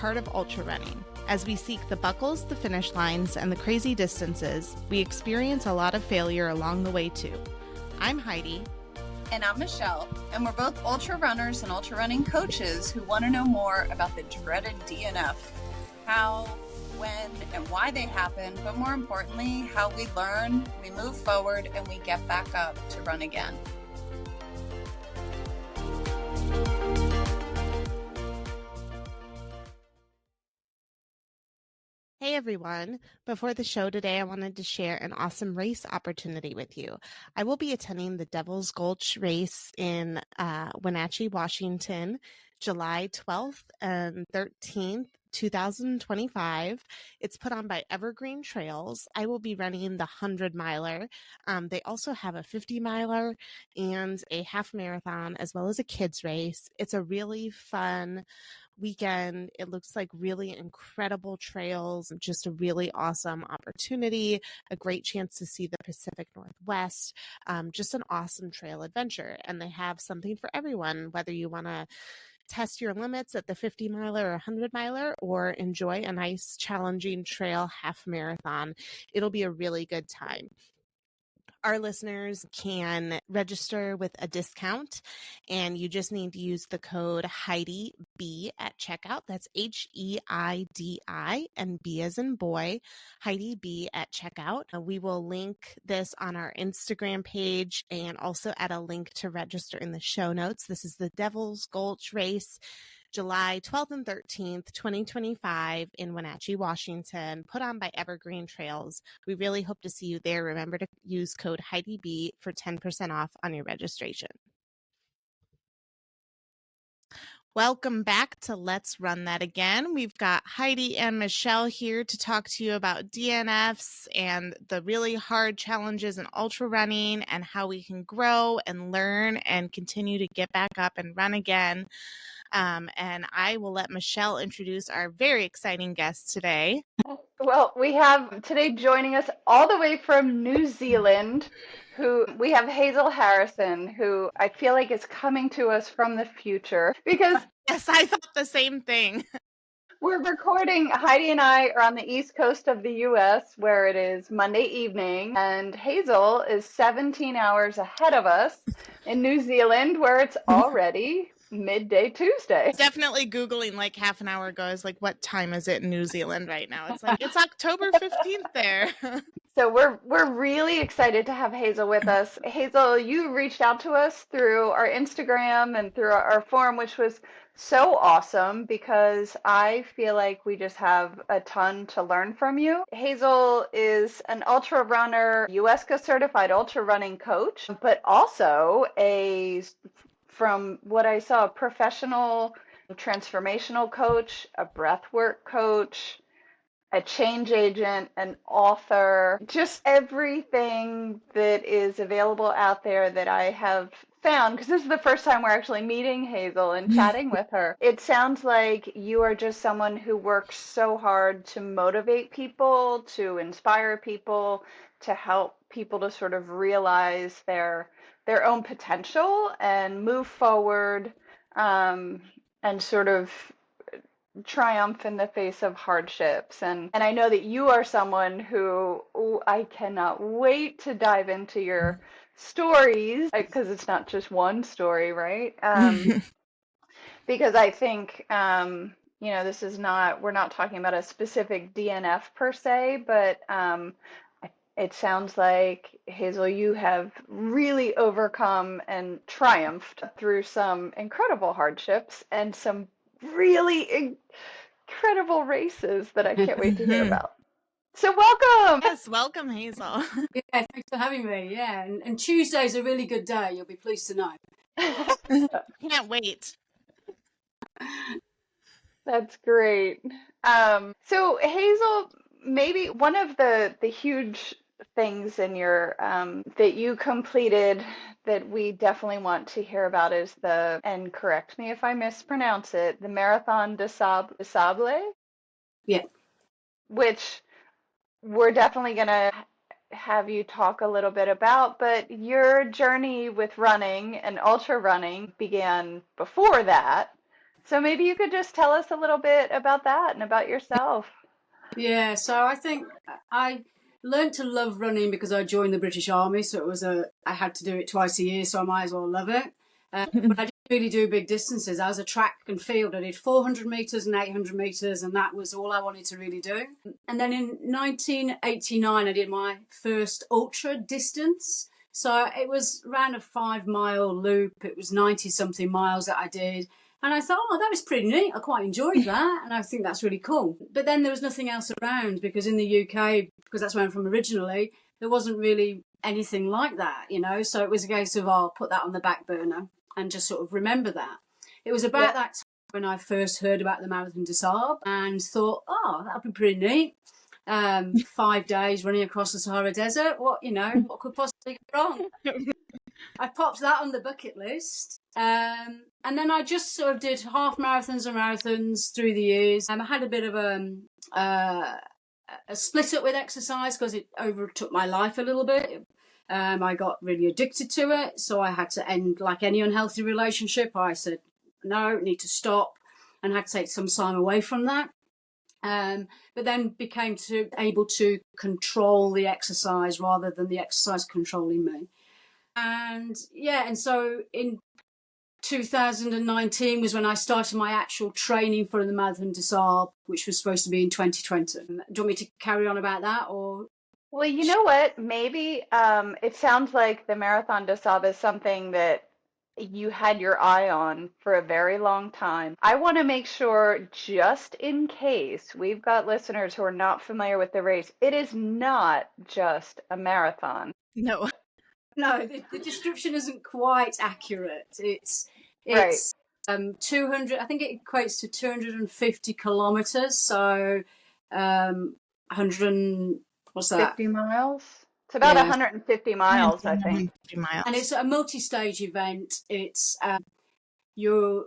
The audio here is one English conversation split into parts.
part of ultra running. As we seek the buckles, the finish lines, and the crazy distances, we experience a lot of failure along the way too. I'm Heidi. And I'm Michelle, and we're both ultra runners and ultra running coaches who want to know more about the dreaded DNF, how, when, and why they happen, but more importantly, how we learn, we move forward, and we get back up to run again. Hey everyone. Before the show today, I wanted to share an awesome race opportunity with you. I will be attending the Devil's Gulch race in Wenatchee, Washington, July 12th and 13th, 2025. It's put on by Evergreen Trails. I will be running the 100-miler. They also have a 50-miler and a half marathon, as well as a kids race. It's a really fun weekend. It looks like really incredible trails, just a really awesome opportunity, a great chance to see the Pacific Northwest, just an awesome trail adventure. And they have something for everyone, whether you want to test your limits at the 50-miler or 100-miler or enjoy a nice challenging trail half marathon. It'll be a really good time. Our listeners can register with a discount, and you just need to use the code Heidi B at checkout. That's HEIDI and B as in boy, Heidi B at checkout. We will link this on our Instagram page and also add a link to register in the show notes. This is the Devil's Gulch race, July 12th and 13th, 2025 in Wenatchee, Washington, put on by Evergreen Trails. We really hope to see you there. Remember to use code HeidiB for 10% off on your registration. Welcome back to Let's Run That Again. We've got Heidi and Michelle here to talk to you about DNFs and the really hard challenges in ultra running and how we can grow and learn and continue to get back up and run again. And I will let Michelle introduce our very exciting guest today. Well, we have today joining us all the way from New Zealand, we have Hazel Harrison, who I feel like is coming to us from the future because yes, I thought the same thing. We're recording. Heidi and I are on the East Coast of the U.S., where it is Monday evening, and Hazel is 17 hours ahead of us in New Zealand, where it's already midday Tuesday. Definitely Googling like half an hour ago. I was like, what time is it in New Zealand right now? It's like, it's October 15th there. So we're really excited to have Hazel with us. Hazel, you reached out to us through our Instagram and through our forum, which was so awesome because I feel like we just have a ton to learn from you. Hazel is an ultra runner, USCA certified ultra running coach, but also from what I saw, a professional transformational coach, a breathwork coach, a change agent, an author, just everything that is available out there that I have found, because this is the first time we're actually meeting Hazel and chatting with her. It sounds like you are just someone who works so hard to motivate people, to inspire people, to help people to sort of realize their own potential and move forward, and sort of triumph in the face of hardships. And I know that you are someone who I cannot wait to dive into your stories, because it's not just one story, right? Because I think, we're not talking about a specific DNF per se, but it sounds like, Hazel, you have really overcome and triumphed through some incredible hardships and some really incredible races that I can't wait to hear about. So welcome. Yes, welcome, Hazel. Yeah, thanks for having me. Yeah, and Tuesday's a really good day. You'll be pleased to know. Can't wait. That's great. So Hazel, maybe one of the huge things in your that you completed that we definitely want to hear about is and correct me if I mispronounce it, the Marathon des Sables. Yeah. Which we're definitely going to have you talk a little bit about, but your journey with running and ultra running began before that. So maybe you could just tell us a little bit about that and about yourself. Yeah, so I think I learned to love running because I joined the British Army, so I had to do it twice a year, so I might as well love it. But I didn't really do big distances. I was a track and field. I did 400 meters and 800 meters, and that was all I wanted to really do. And then in 1989, I did my first ultra distance. So it was around a 5 mile loop. It was 90 something miles that I did. And I thought, oh, that was pretty neat. I quite enjoyed that. And I think that's really cool. But then there was nothing else around because in the UK, because that's where I'm from originally, there wasn't really anything like that, you know. So it was a case of, I'll put that on the back burner and just sort of remember that. It was about that time when I first heard about the Marathon des Sables and thought, oh, that would be pretty neat. 5 days running across the Sahara Desert. What could possibly go wrong? I popped that on the bucket list. And then I just sort of did half marathons and marathons through the years. I had a bit of a split up with exercise because it overtook my life a little bit. I got really addicted to it. So I had to end, like any unhealthy relationship. I said, no, need to stop, and had to take some time away from that. But then became able to control the exercise rather than the exercise controlling me. And so in 2019 was when I started my actual training for the Marathon des Sables, which was supposed to be in 2020. Do you want me to carry on about that, or? Well, you know what? Maybe it sounds like the Marathon des Sables is something that you had your eye on for a very long time. I want to make sure, just in case we've got listeners who are not familiar with the race, it is not just a marathon. No. No, the description isn't quite accurate. It's Right. 200. I think it equates to 250 kilometers. So 100. What's that? 50 miles. It's about 150 miles, I think. 150 miles. And it's a multi-stage event. It's you're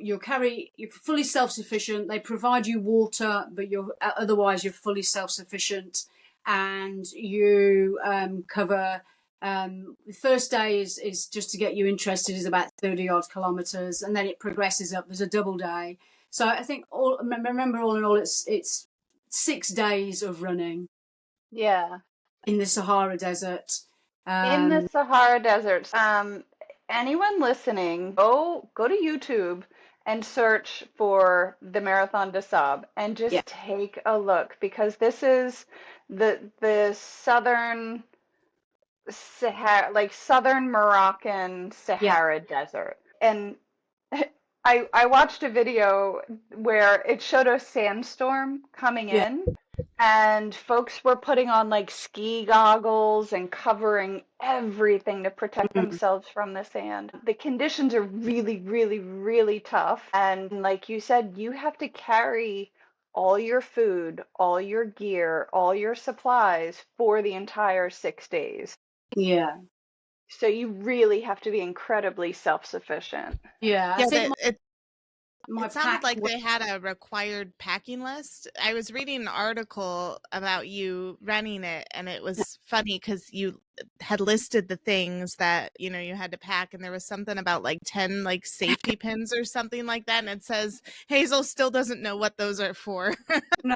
fully self-sufficient. They provide you water, but otherwise you're fully self-sufficient, and you cover. The first day is just to get you interested, is about 30 odd kilometers, and then it progresses up. There's a double day. So I think all in all, it's 6 days of running. Yeah. In the Sahara Desert. In the Sahara Desert. Anyone listening, go to YouTube and search for the Marathon des Sables and just take a look, because this is the southern Sahara, like southern Moroccan Sahara Desert. And I watched a video where it showed a sandstorm coming in, and folks were putting on like ski goggles and covering everything to protect themselves from the sand. The conditions are really, really, really tough. And like you said, you have to carry all your food, all your gear, all your supplies for the entire 6 days. Yeah. So you really have to be incredibly self-sufficient. Yeah. I think it sounded like they had a required packing list. I was reading an article about you running it, and it was funny because you had listed the things that you had to pack, and there was something about like 10 like safety pins or something like that, and it says Hazel still doesn't know what those are for. No.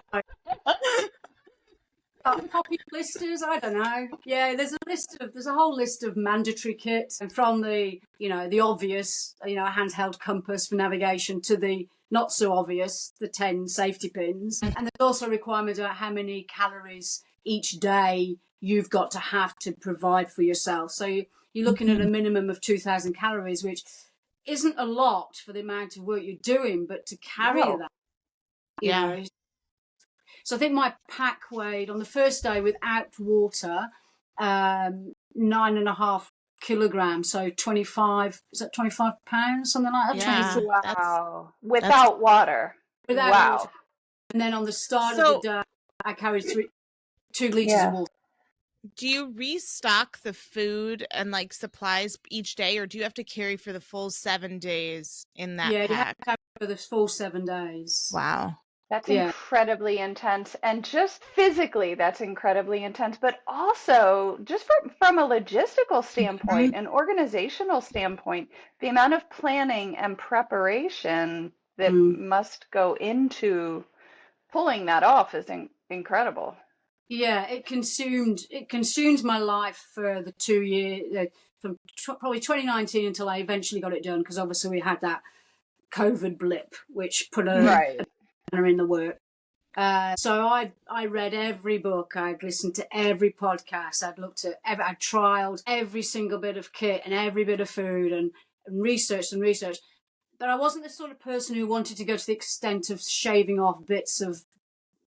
Poppy blisters, I don't know. Yeah, there's a whole list of mandatory kits, and from the the obvious, a handheld compass for navigation, to the not so obvious, the 10 safety pins. And there's also requirements about how many calories each day you've got to have to provide for yourself. So you're looking at a minimum of 2,000 calories, which isn't a lot for the amount of work you're doing, but to carry that, you know. So I think my pack weighed on the first day without water 9.5 kilograms, so 25. Is that 25 pounds, something like that? Yeah, wow! Without water. Wow! And then on the start of the day, I carried 2 liters of water. Do you restock the food and like supplies each day, or do you have to carry for the full 7 days in that pack? Yeah, you have to carry for the full 7 days. Wow. That's incredibly intense, and just physically that's incredibly intense, but also just from a logistical standpoint, an organizational standpoint, the amount of planning and preparation that Mm. must go into pulling that off is incredible. Yeah, it consumed my life for the 2 years, from probably 2019 until I eventually got it done, because obviously we had that COVID blip, which put a Right. banner in the work. So I read every book, I'd listened to every podcast, I'd trialed every single bit of kit and every bit of food and researched. But I wasn't the sort of person who wanted to go to the extent of shaving off bits of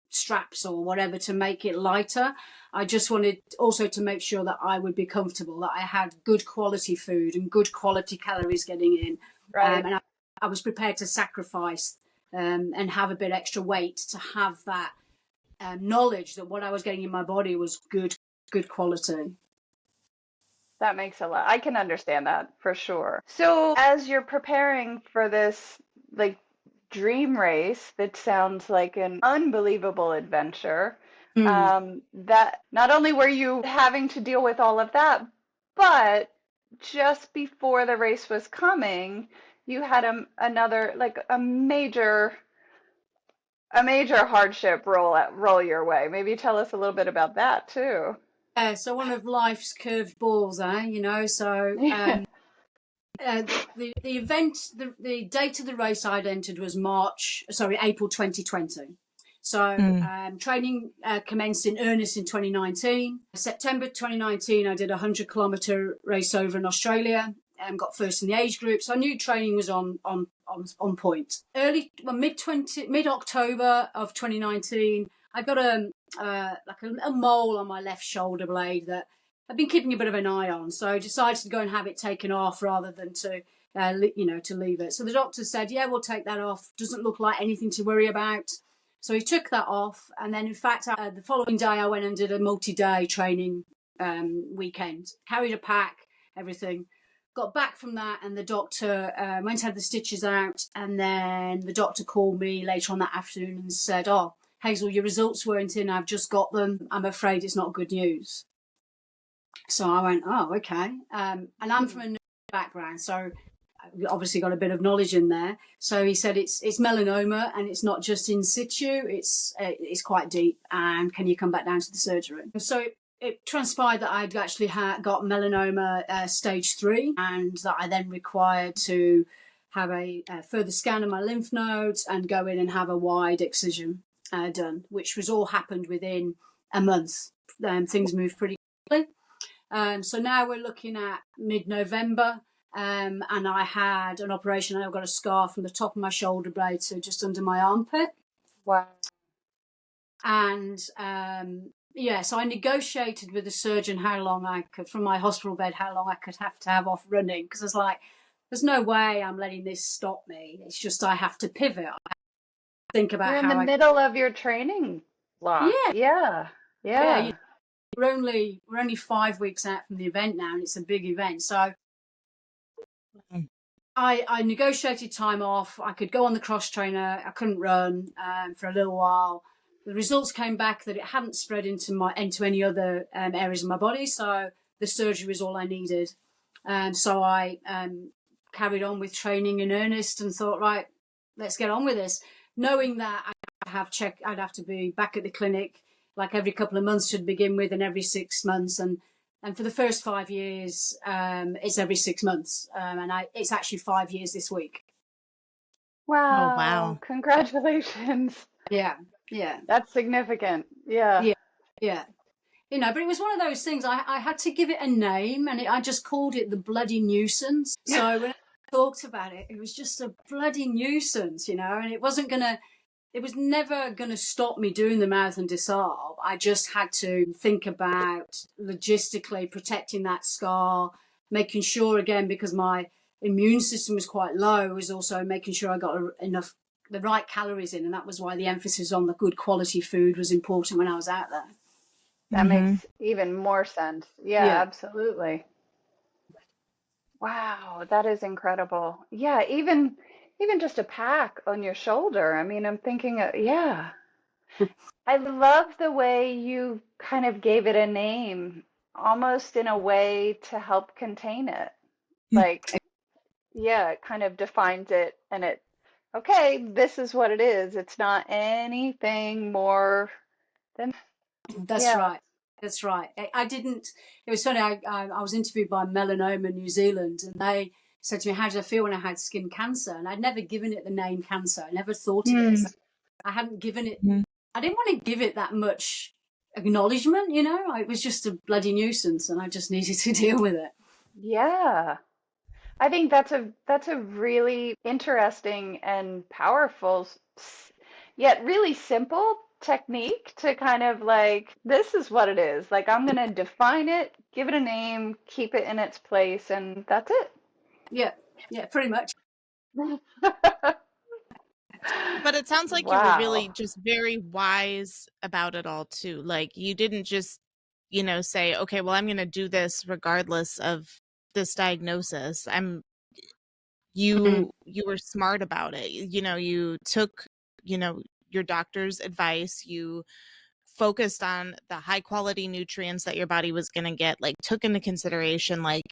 straps or whatever to make it lighter. I just wanted also to make sure that I would be comfortable, that I had good quality food and good quality calories getting in. Right. And I was prepared to sacrifice and have a bit extra weight to have that knowledge that what I was getting in my body was good quality. That makes a lot. I can understand that for sure. So, as you're preparing for this like dream race that sounds like an unbelievable adventure, that not only were you having to deal with all of that, but just before the race was coming, you had another like a major hardship roll your way. Maybe tell us a little bit about that too. So one of life's curved balls, you know. So the event, the date of the race I'd entered was April 2020. So training commenced in earnest in 2019. September 2019, I did a 100-kilometer race over in Australia and got first in the age group. So I knew training was on point. Mid-October of 2019, I got a mole on my left shoulder blade that I've been keeping a bit of an eye on. So I decided to go and have it taken off rather than to leave it. So the doctor said, yeah, we'll take that off. Doesn't look like anything to worry about. So he took that off. And then, in fact, the following day, I went and did a multi-day training weekend. Carried a pack, everything. Got back from that, and the doctor went to have the stitches out. And then the doctor called me later on that afternoon and said, oh, Hazel, your results weren't in. I've just got them. I'm afraid it's not good news. So I went, oh, okay. And I'm from a nurse background, so I've obviously got a bit of knowledge in there. So he said it's melanoma, and it's not just in situ. It's quite deep. And can you come back down to the surgery? So it transpired that I'd actually got melanoma stage 3, and that I then required to have a further scan of my lymph nodes and go in and have a wide excision done, which was all happened within a month. Things moved pretty quickly. So now we're looking at mid-November, and I had an operation. I've got a scar from the top of my shoulder blade to just under my armpit. Wow. And so I negotiated with the surgeon how long I could, from my hospital bed, how long I could have off running, because I was like, there's no way I'm letting this stop me. It's just I have to pivot. I have to think about You're in the middle of your training block. Yeah. We're only 5 weeks out from the event now, and it's a big event. So I negotiated time off. I could go on the cross trainer. I couldn't run for a little while. The results came back that it hadn't spread into any other areas of my body. So the surgery was all I needed. So I carried on with training in earnest and thought, right, let's get on with this, knowing that I'd have to be back at the clinic like every couple of months to begin with, and every 6 months, and for the first 5 years, it's every 6 months, and it's actually 5 years this week. Wow! Oh, wow! Congratulations! Yeah, that's significant. Yeah. You know, but it was one of those things. I had to give it a name, and I just called it the bloody nuisance. So when I talked about it, it was just a bloody nuisance, you know, and it was never going to stop me doing the Marathon des Sables. I just had to think about logistically protecting that scar, making sure, again, because my immune system was quite low, was also making sure I got the right calories in. And that was why the emphasis on the good quality food was important when I was out there. That makes even more sense. Yeah, absolutely. Wow, that is incredible. Yeah, even just a pack on your shoulder. I mean, I'm thinking, I love the way you kind of gave it a name, almost in a way to help contain it. Like, it kind of defines it, and it okay, this is what it is. It's not anything more than, That's yeah. right. That's right. I didn't. It was funny. I was interviewed by Melanoma New Zealand, and they said to me, "How did I feel when I had skin cancer?" And I'd never given it the name cancer. I never thought of it as that. I hadn't given it. I didn't want to give it that much acknowledgement. It was just a bloody nuisance, and I just needed to deal with it. Yeah. I think that's a really interesting and powerful, yet really simple technique to kind of like, this is what it is. Like, I'm going to define it, give it a name, keep it in its place, and that's it. Yeah, pretty much. But it sounds like you were really Wow. just very wise about it all too. Like you didn't just, say, okay, well, I'm going to do this regardless of this diagnosis. You were smart about it. You took, your doctor's advice. You focused on the high quality nutrients that your body was going to get, like took into consideration like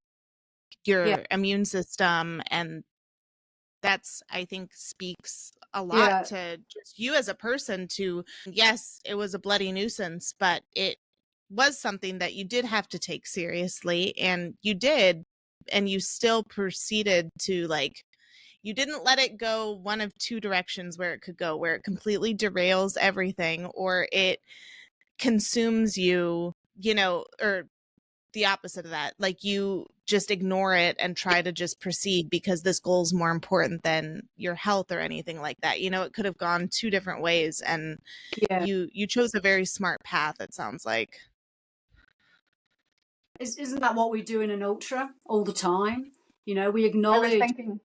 your immune system, and that's, I think, speaks a lot to just you as a person. To, yes, it was a bloody nuisance, but it was something that you did have to take seriously, and you did, and you still proceeded to, like, you didn't let it go one of two directions where it could go, where it completely derails everything or it consumes you, or the opposite of that. Like you just ignore it and try to just proceed because this goal is more important than your health or anything like that. It could have gone two different ways, and you chose a very smart path, it sounds like. Isn't that what we do in an ultra all the time? We I was acknowledge. thinking,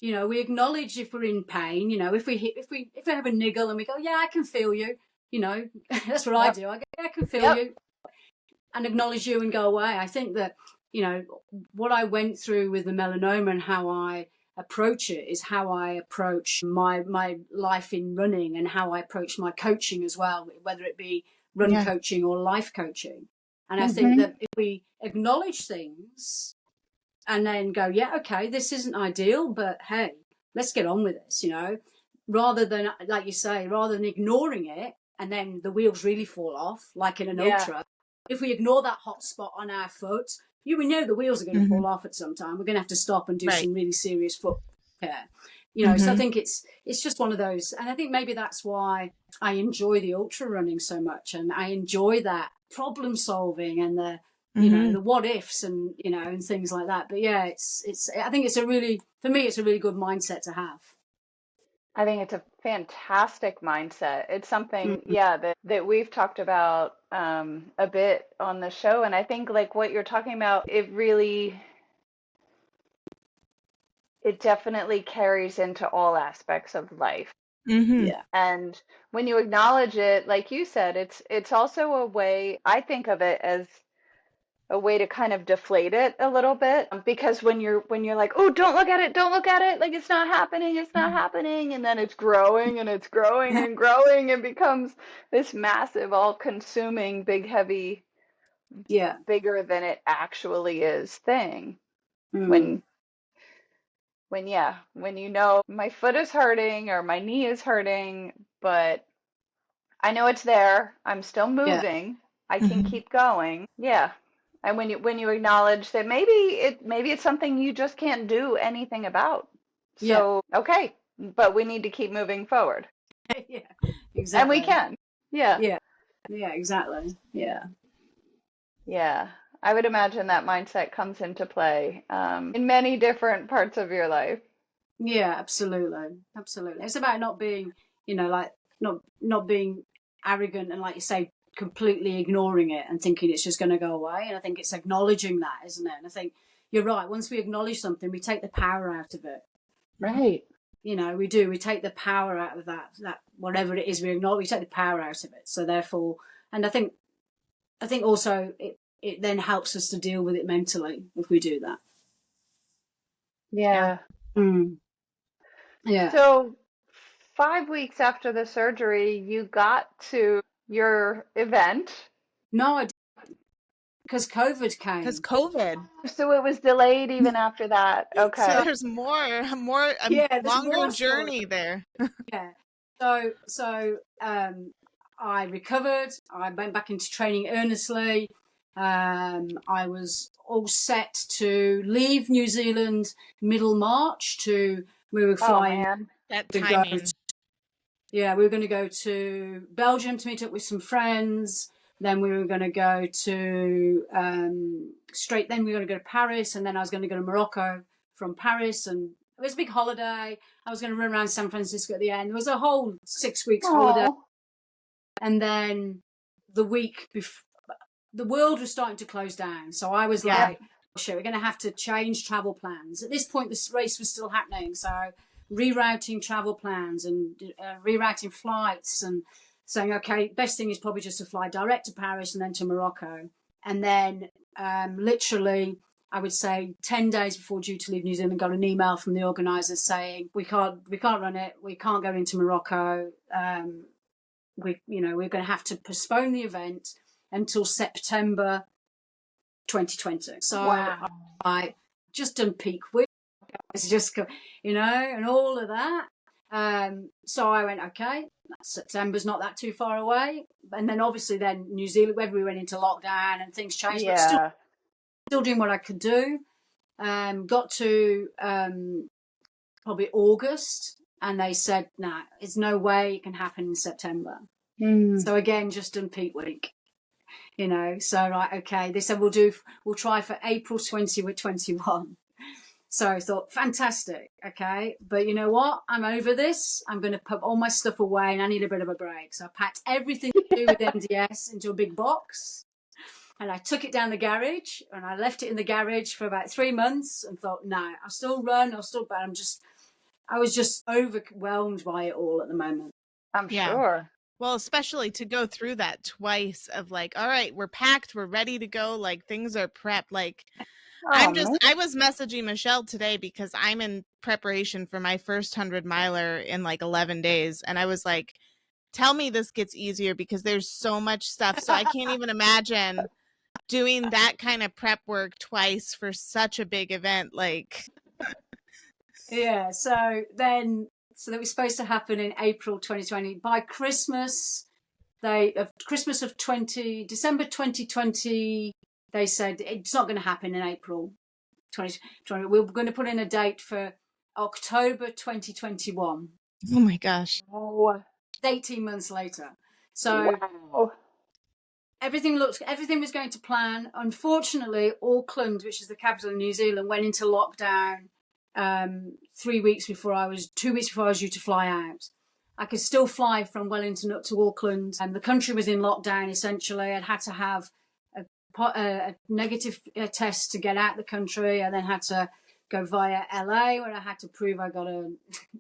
We acknowledge if we're in pain. If we have a niggle and we go, yeah, I can feel you. That's what I do. I go, yeah, I can feel you, and acknowledge you and go away. I think that what I went through with the melanoma and how I approach it is how I approach my life in running, and how I approach my coaching as well, whether it be run coaching or life coaching. And I think that if we acknowledge things and then go, yeah, okay, this isn't ideal, but hey, let's get on with this, rather than, like you say, rather than ignoring it and then the wheels really fall off, like in an ultra. If we ignore that hot spot on our foot, we know the wheels are going to fall off at some time. We're going to have to stop and do some really serious foot care. So I think it's just one of those. And I think maybe that's why I enjoy the ultra running so much. And I enjoy that problem solving and the, the what ifs and, and things like that. But yeah, I think for me, it's a really good mindset to have. I think it's a fantastic mindset. It's something, that we've talked about a bit on the show. And I think like what you're talking about, it definitely carries into all aspects of life. Yeah. And when you acknowledge it, like you said, it's also a way, I think of it as a way to kind of deflate it a little bit, because when you're like, oh, don't look at it, like it's not happening, and then it's growing and it's growing and growing and becomes this massive, all-consuming, big, heavy, bigger than it actually is thing. When my foot is hurting or my knee is hurting, but I know it's there, I'm still moving, I can keep going. And when you acknowledge that maybe it's something you just can't do anything about. So, okay, but we need to keep moving forward. Yeah, exactly. And we can. Yeah, exactly. Yeah. I would imagine that mindset comes into play in many different parts of your life. Yeah, absolutely. It's about not being, not being arrogant and, like you say, completely ignoring it and thinking it's just going to go away. And I think it's acknowledging that, isn't it? And I think you're right. Once we acknowledge something, we take the power out of it. Right. We do. We take the power out of that whatever it is we acknowledge, we take the power out of it. So therefore, and I think also it then helps us to deal with it mentally if we do that. Yeah. Yeah. So 5 weeks after the surgery, you got to your event. No, I didn't, because COVID came. Because COVID. So it was delayed even after that. Okay. So there's more, there's longer more journey there. Yeah. So I recovered. I went back into training earnestly. I was all set to leave New Zealand middle March we were flying. Oh, man. That timing. We were going to go to Belgium to meet up with some friends. Then we were going to go to then we were going to go to Paris, and then I was going to go to Morocco from Paris, and it was a big holiday. I was going to run around San Francisco at the end. It was a whole 6 weeks holiday. And then the week before, the world was starting to close down. So I was like, oh, shit, we're going to have to change travel plans. At this point, this race was still happening. So rerouting travel plans and rerouting flights and saying, okay, best thing is probably just to fly direct to Paris and then to Morocco. And then literally, I would say 10 days before due to leave New Zealand, got an email from the organisers saying, we can't run it. We can't go into Morocco. We're going to have to postpone the event until September 2020. So I just done peak week. It's just, and all of that. So I went, okay, September's not that too far away. And then obviously then New Zealand, whether we went into lockdown and things changed, but still doing what I could do. Got to probably August, and they said, nah, there's no way it can happen in September. So again, just done peak week. So right, okay. They said we'll try for April 2021. So I thought, fantastic, okay. But you know what? I'm over this. I'm going to put all my stuff away, and I need a bit of a break. So I packed everything to do with MDS into a big box, and I took it down the garage, and I left it in the garage for about 3 months, and thought, no, I'll still run, but I was just overwhelmed by it all at the moment. I'm sure. Well, especially to go through that twice of like, all right, we're packed, we're ready to go, like things are prepped. Like I was messaging Michelle today because I'm in preparation for my first 100-miler in like 11 days. And I was like, tell me this gets easier because there's so much stuff. So I can't even imagine doing that kind of prep work twice for such a big event. Like, Yeah. So that was supposed to happen in April 2020. By Christmas, December 2020, they said it's not going to happen in April 2020. We're going to put in a date for October 2021. Oh my gosh. 18 months later. So everything was going to plan. Unfortunately, Auckland, which is the capital of New Zealand, went into lockdown 2 weeks before I was due to fly out. I could still fly from Wellington up to Auckland, and the country was in lockdown essentially. I'd had to have a negative test to get out the country. I then had to go via LA, where I had to prove I got a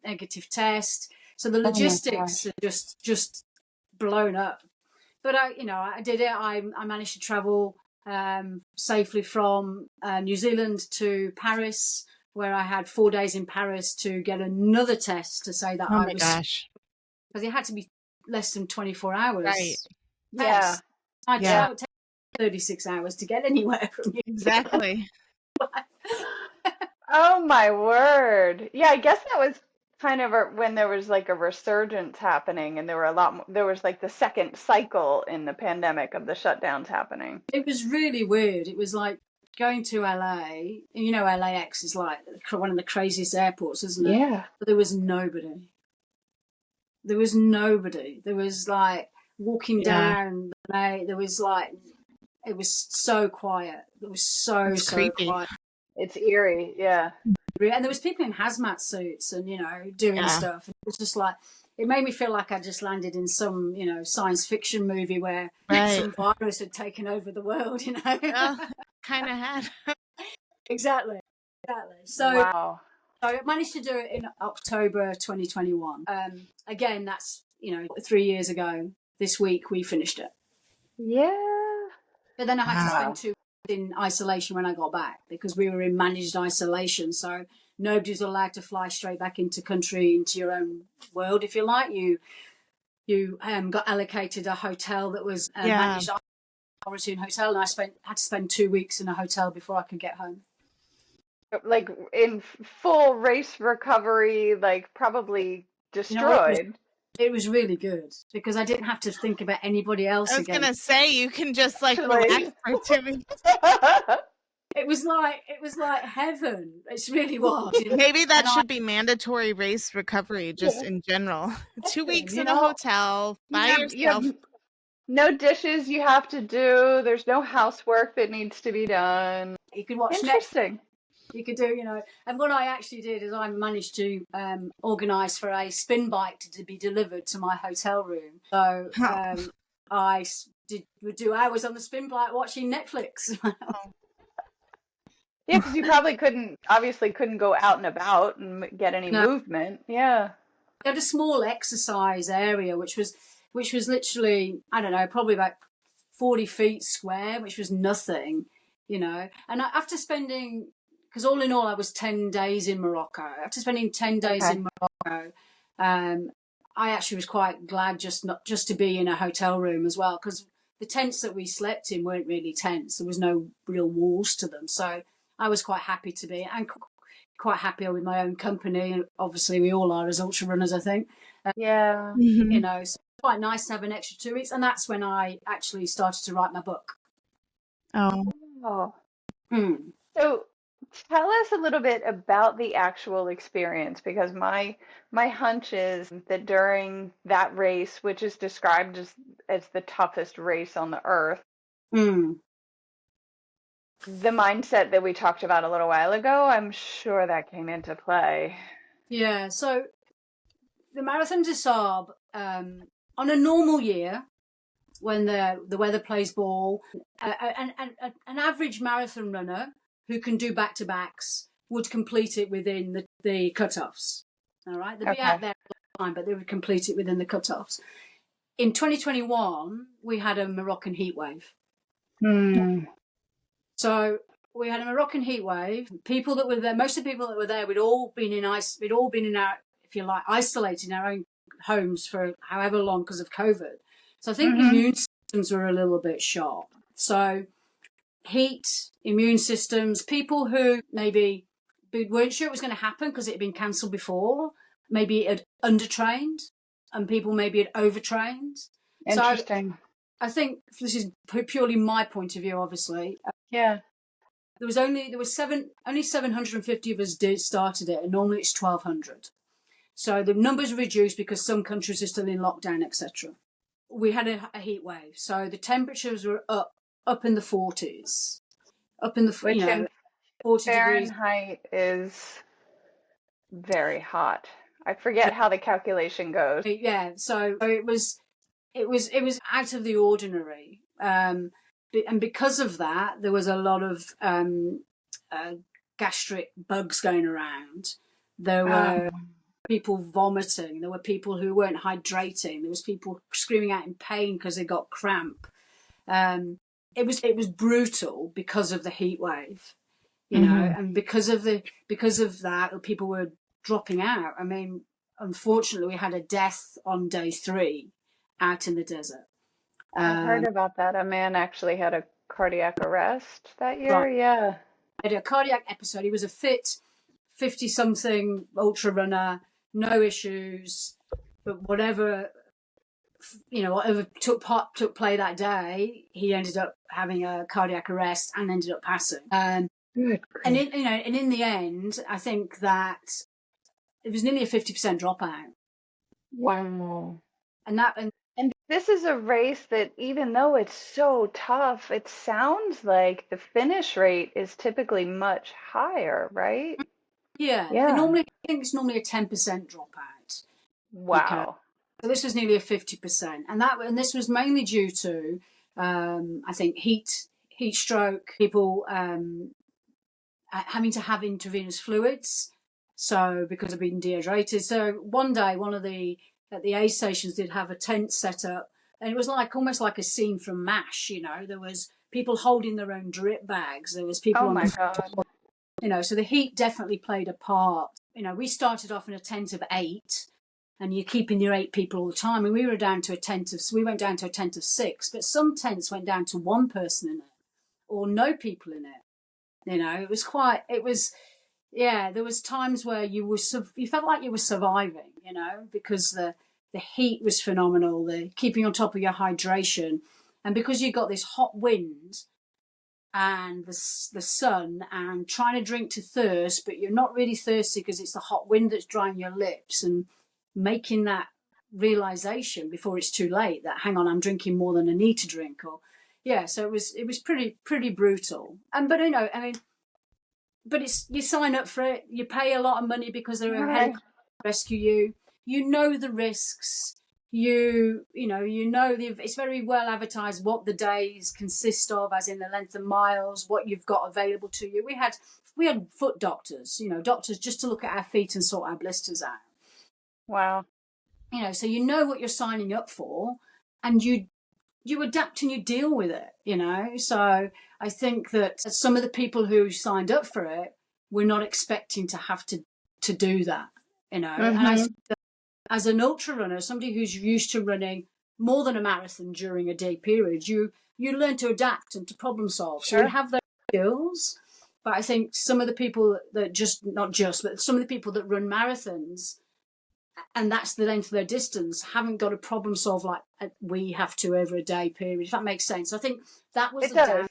negative test. So the logistics are just blown up. But I did it. I managed to travel safely from New Zealand to Paris, where I had 4 days in Paris to get another test to say that I was. Oh my gosh! Because it had to be less than 24 hours. Right. Yeah. It would take 36 hours to get anywhere from you. Exactly. Oh my word! Yeah, I guess that was kind of when there was like a resurgence happening, and there was like the second cycle in the pandemic of the shutdowns happening. It was really weird. It was like going to LA. LAX is like one of the craziest airports, isn't it? Yeah. But there was nobody. There was like walking down. There was like, it was so quiet. It was so creepy. quiet. It's eerie, yeah. And there was people in hazmat suits and, doing stuff. It was just like, it made me feel like I just landed in some, science fiction movie where some virus had taken over the world, Well, kind of had. Exactly. So, wow. So I managed to do it in October 2021. Again, that's, 3 years ago. This week we finished it. Yeah. But then I had to spend 2 weeks in isolation when I got back, because we were in managed isolation. So nobody was allowed to fly straight back into your own world, if you like. You got allocated a hotel that was managed quarantine hotel, and I had to spend 2 weeks in a hotel before I could get home. Like in full race recovery, like probably You know what? destroyed. It was really good because I didn't have to think about anybody else I was again. gonna say you can just like Like- relax for 2 weeks. It was like heaven. It really was. You know? Maybe that And should be mandatory race recovery just in general. 2 weeks You in a know, hotel by You have yourself. no dishes you have to do. There's no housework that needs to be done. You could watch Netflix. Interesting. You could do, and what I actually did is I managed to organise for a spin bike to be delivered to my hotel room. So I would do hours on the spin bike watching Netflix. Yeah, because you probably obviously couldn't go out and about and get any movement. Yeah. We had a small exercise area, which was literally, I don't know, probably about 40 feet square, which was nothing, And after spending, because all in all, I was 10 days in Morocco. After spending 10 days in Morocco, I actually was quite glad just to be in a hotel room as well, because the tents that we slept in weren't really tents. There was no real walls to them. So I was quite happy to be, and quite happy with my own company. Obviously, we all are as ultra runners, I think. Yeah. So it's quite nice to have an extra 2 weeks. And that's when I actually started to write my book. Oh. So tell us a little bit about the actual experience, because my hunch is that during that race, which is described as the toughest race on the earth, the mindset that we talked about a little while ago, I'm sure that came into play. Yeah, so the Marathon des Sables, on a normal year, when the weather plays ball, an average marathon runner who can do back-to-backs would complete it within the cut-offs. All right? They'd be out there all the time, but they would complete it within the cut-offs. In 2021, we had a Moroccan heat wave. So we had a Moroccan heat wave. People that were there, most of the people that were there, we'd all been in our, if you like, isolated in our own homes for however long because of COVID. So I think immune systems were a little bit shot. So heat, immune systems, people who maybe weren't sure it was going to happen because it had been cancelled before, maybe had undertrained, and people maybe had overtrained. Interesting. So I think this is purely my point of view, obviously. Yeah. There was only 750 of us started it, and normally it's 1,200. So the numbers reduced because some countries are still in lockdown, etc. We had a heat wave, so the temperatures were up in the 40s, up in the 40 Fahrenheit degrees. Is very hot. I forget how the calculation goes. Yeah, so it was out of the ordinary, and because of that, there was a lot of gastric bugs going around. There were people vomiting. There were people who weren't hydrating. There was people screaming out in pain because they got cramp. It was brutal because of the heat wave, and because of that, people were dropping out. I mean, unfortunately, we had a death on day 3 out in the desert. I heard about that. A man actually had a cardiac arrest that year. Right. Yeah. He had a cardiac episode. He was a fit 50-something ultra runner, no issues, but whatever took play that day, he ended up having a cardiac arrest and ended up passing. And in the end, I think that it was nearly a 50% dropout. Wow. And this is a race that, even though it's so tough, it sounds like the finish rate is typically much higher, right? Yeah. I think it's normally a 10% dropout. Wow. Okay. So this was nearly a 50%, and this was mainly due to, I think, heat stroke, people having to have intravenous fluids, so because of being dehydrated. So one day, at the aid stations did have a tent set up, and it was almost like a scene from MASH. There was people holding their own drip bags. There was people on the floor. So the heat definitely played a part. We started off in a tent of 8. and you're keeping your 8 people all the time. And we went down to a tent of 6, but some tents went down to 1 person in it or no people in it. You know, there was times where you felt like you were surviving, you know, because the heat was phenomenal, the keeping on top of your hydration. And because you got this hot wind and the sun and trying to drink to thirst, but you're not really thirsty because it's the hot wind that's drying your lips, and making that realization before it's too late that, hang on, I'm drinking more than I need to drink. So it was pretty brutal. But you know, I mean, but you sign up for it, you pay a lot of money because they're a helicopter to rescue you. You know the risks. It's very well advertised what the days consist of, as in the length of miles, what you've got available to you. We had foot doctors, you know, doctors just to look at our feet and sort our blisters out. Wow. You know, so you know what you're signing up for, and you adapt and you deal with it, you know. So I think that some of the people who signed up for it were not expecting to have to do that, you know. Mm-hmm. And I think that as an ultra runner, somebody who's used to running more than a marathon during a day period, you learn to adapt and to problem solve. So you have those skills. But I think some of the people that some of the people that run marathons, and that's the length of their distance, haven't got a problem solve like we have to over a day period, if that makes sense. I think that was for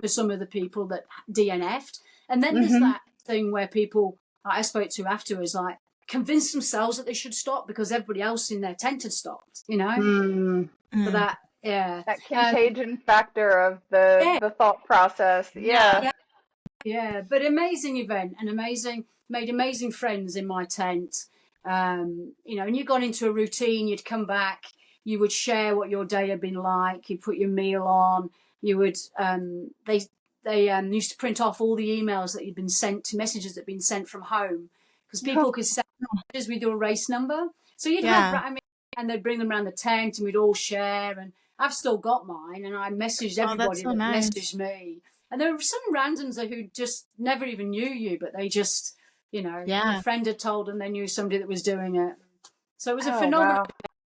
some of the people that DNF'd. And then there's that thing where people I spoke to afterwards, like, convince themselves that they should stop because everybody else in their tent had stopped, you know. So that contagion factor of the thought process. But amazing event, and made amazing friends in my tent. You know, and you got into a routine. You'd come back, you would share what your day had been like, you'd put your meal on, you would they used to print off all the emails that you'd been sent, messages that had been sent from home, because people could send messages with your race number. So you'd have, and they'd bring them around the tent and we'd all share. And I've still got mine, and I messaged everybody that messaged me. And there were some randoms who just never even knew you, but they just, you know, a friend had told them they knew somebody that was doing it. So it was a phenomenal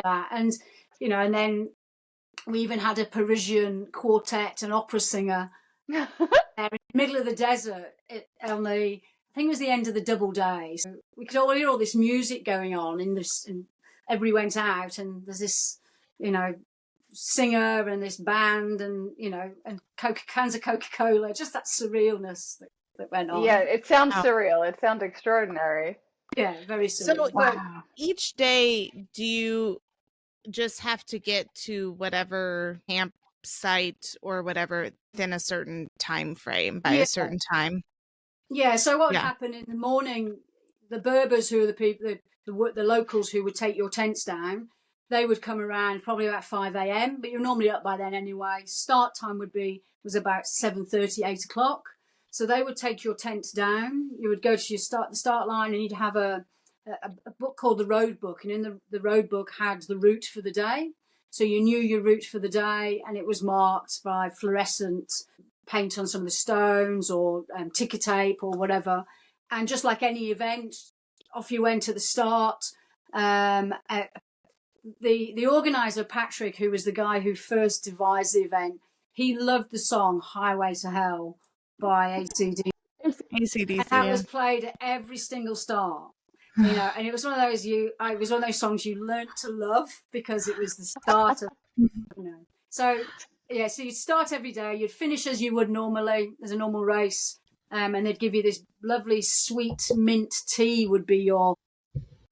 that. And, you know, and then we even had a Parisian quartet, an opera singer in the middle of the desert I think it was the end of the double day. So we could all hear all this music going on and everybody went out, and there's this, you know, singer and this band, and, you know, and cans of Coca-Cola, just that surrealness that went on. Yeah, it sounds surreal. It sounds extraordinary. Yeah, very surreal. So each day, do you just have to get to whatever campsite or whatever within a certain time frame by a certain time? Yeah, so what would happen in the morning, the Berbers, who are the people, the locals who would take your tents down, they would come around probably about 5 a.m, but you're normally up by then anyway. Start time was about 7:30, 8 o'clock. So they would take your tent down. You would go to the start line, and you'd have a book called the road book. And in the road book had the route for the day. So you knew your route for the day, and it was marked by fluorescent paint on some of the stones, or ticker tape or whatever. And just like any event, off you went at the start. The organizer, Patrick, who was the guy who first devised the event, he loved the song Highway to Hell by AC/DC. And that was played at every single start. You know, and it was one of those songs you learnt to love because it was the start of, you know. So yeah, so you'd start every day, you'd finish as you would normally, as a normal race, and they'd give you this lovely sweet mint tea would be your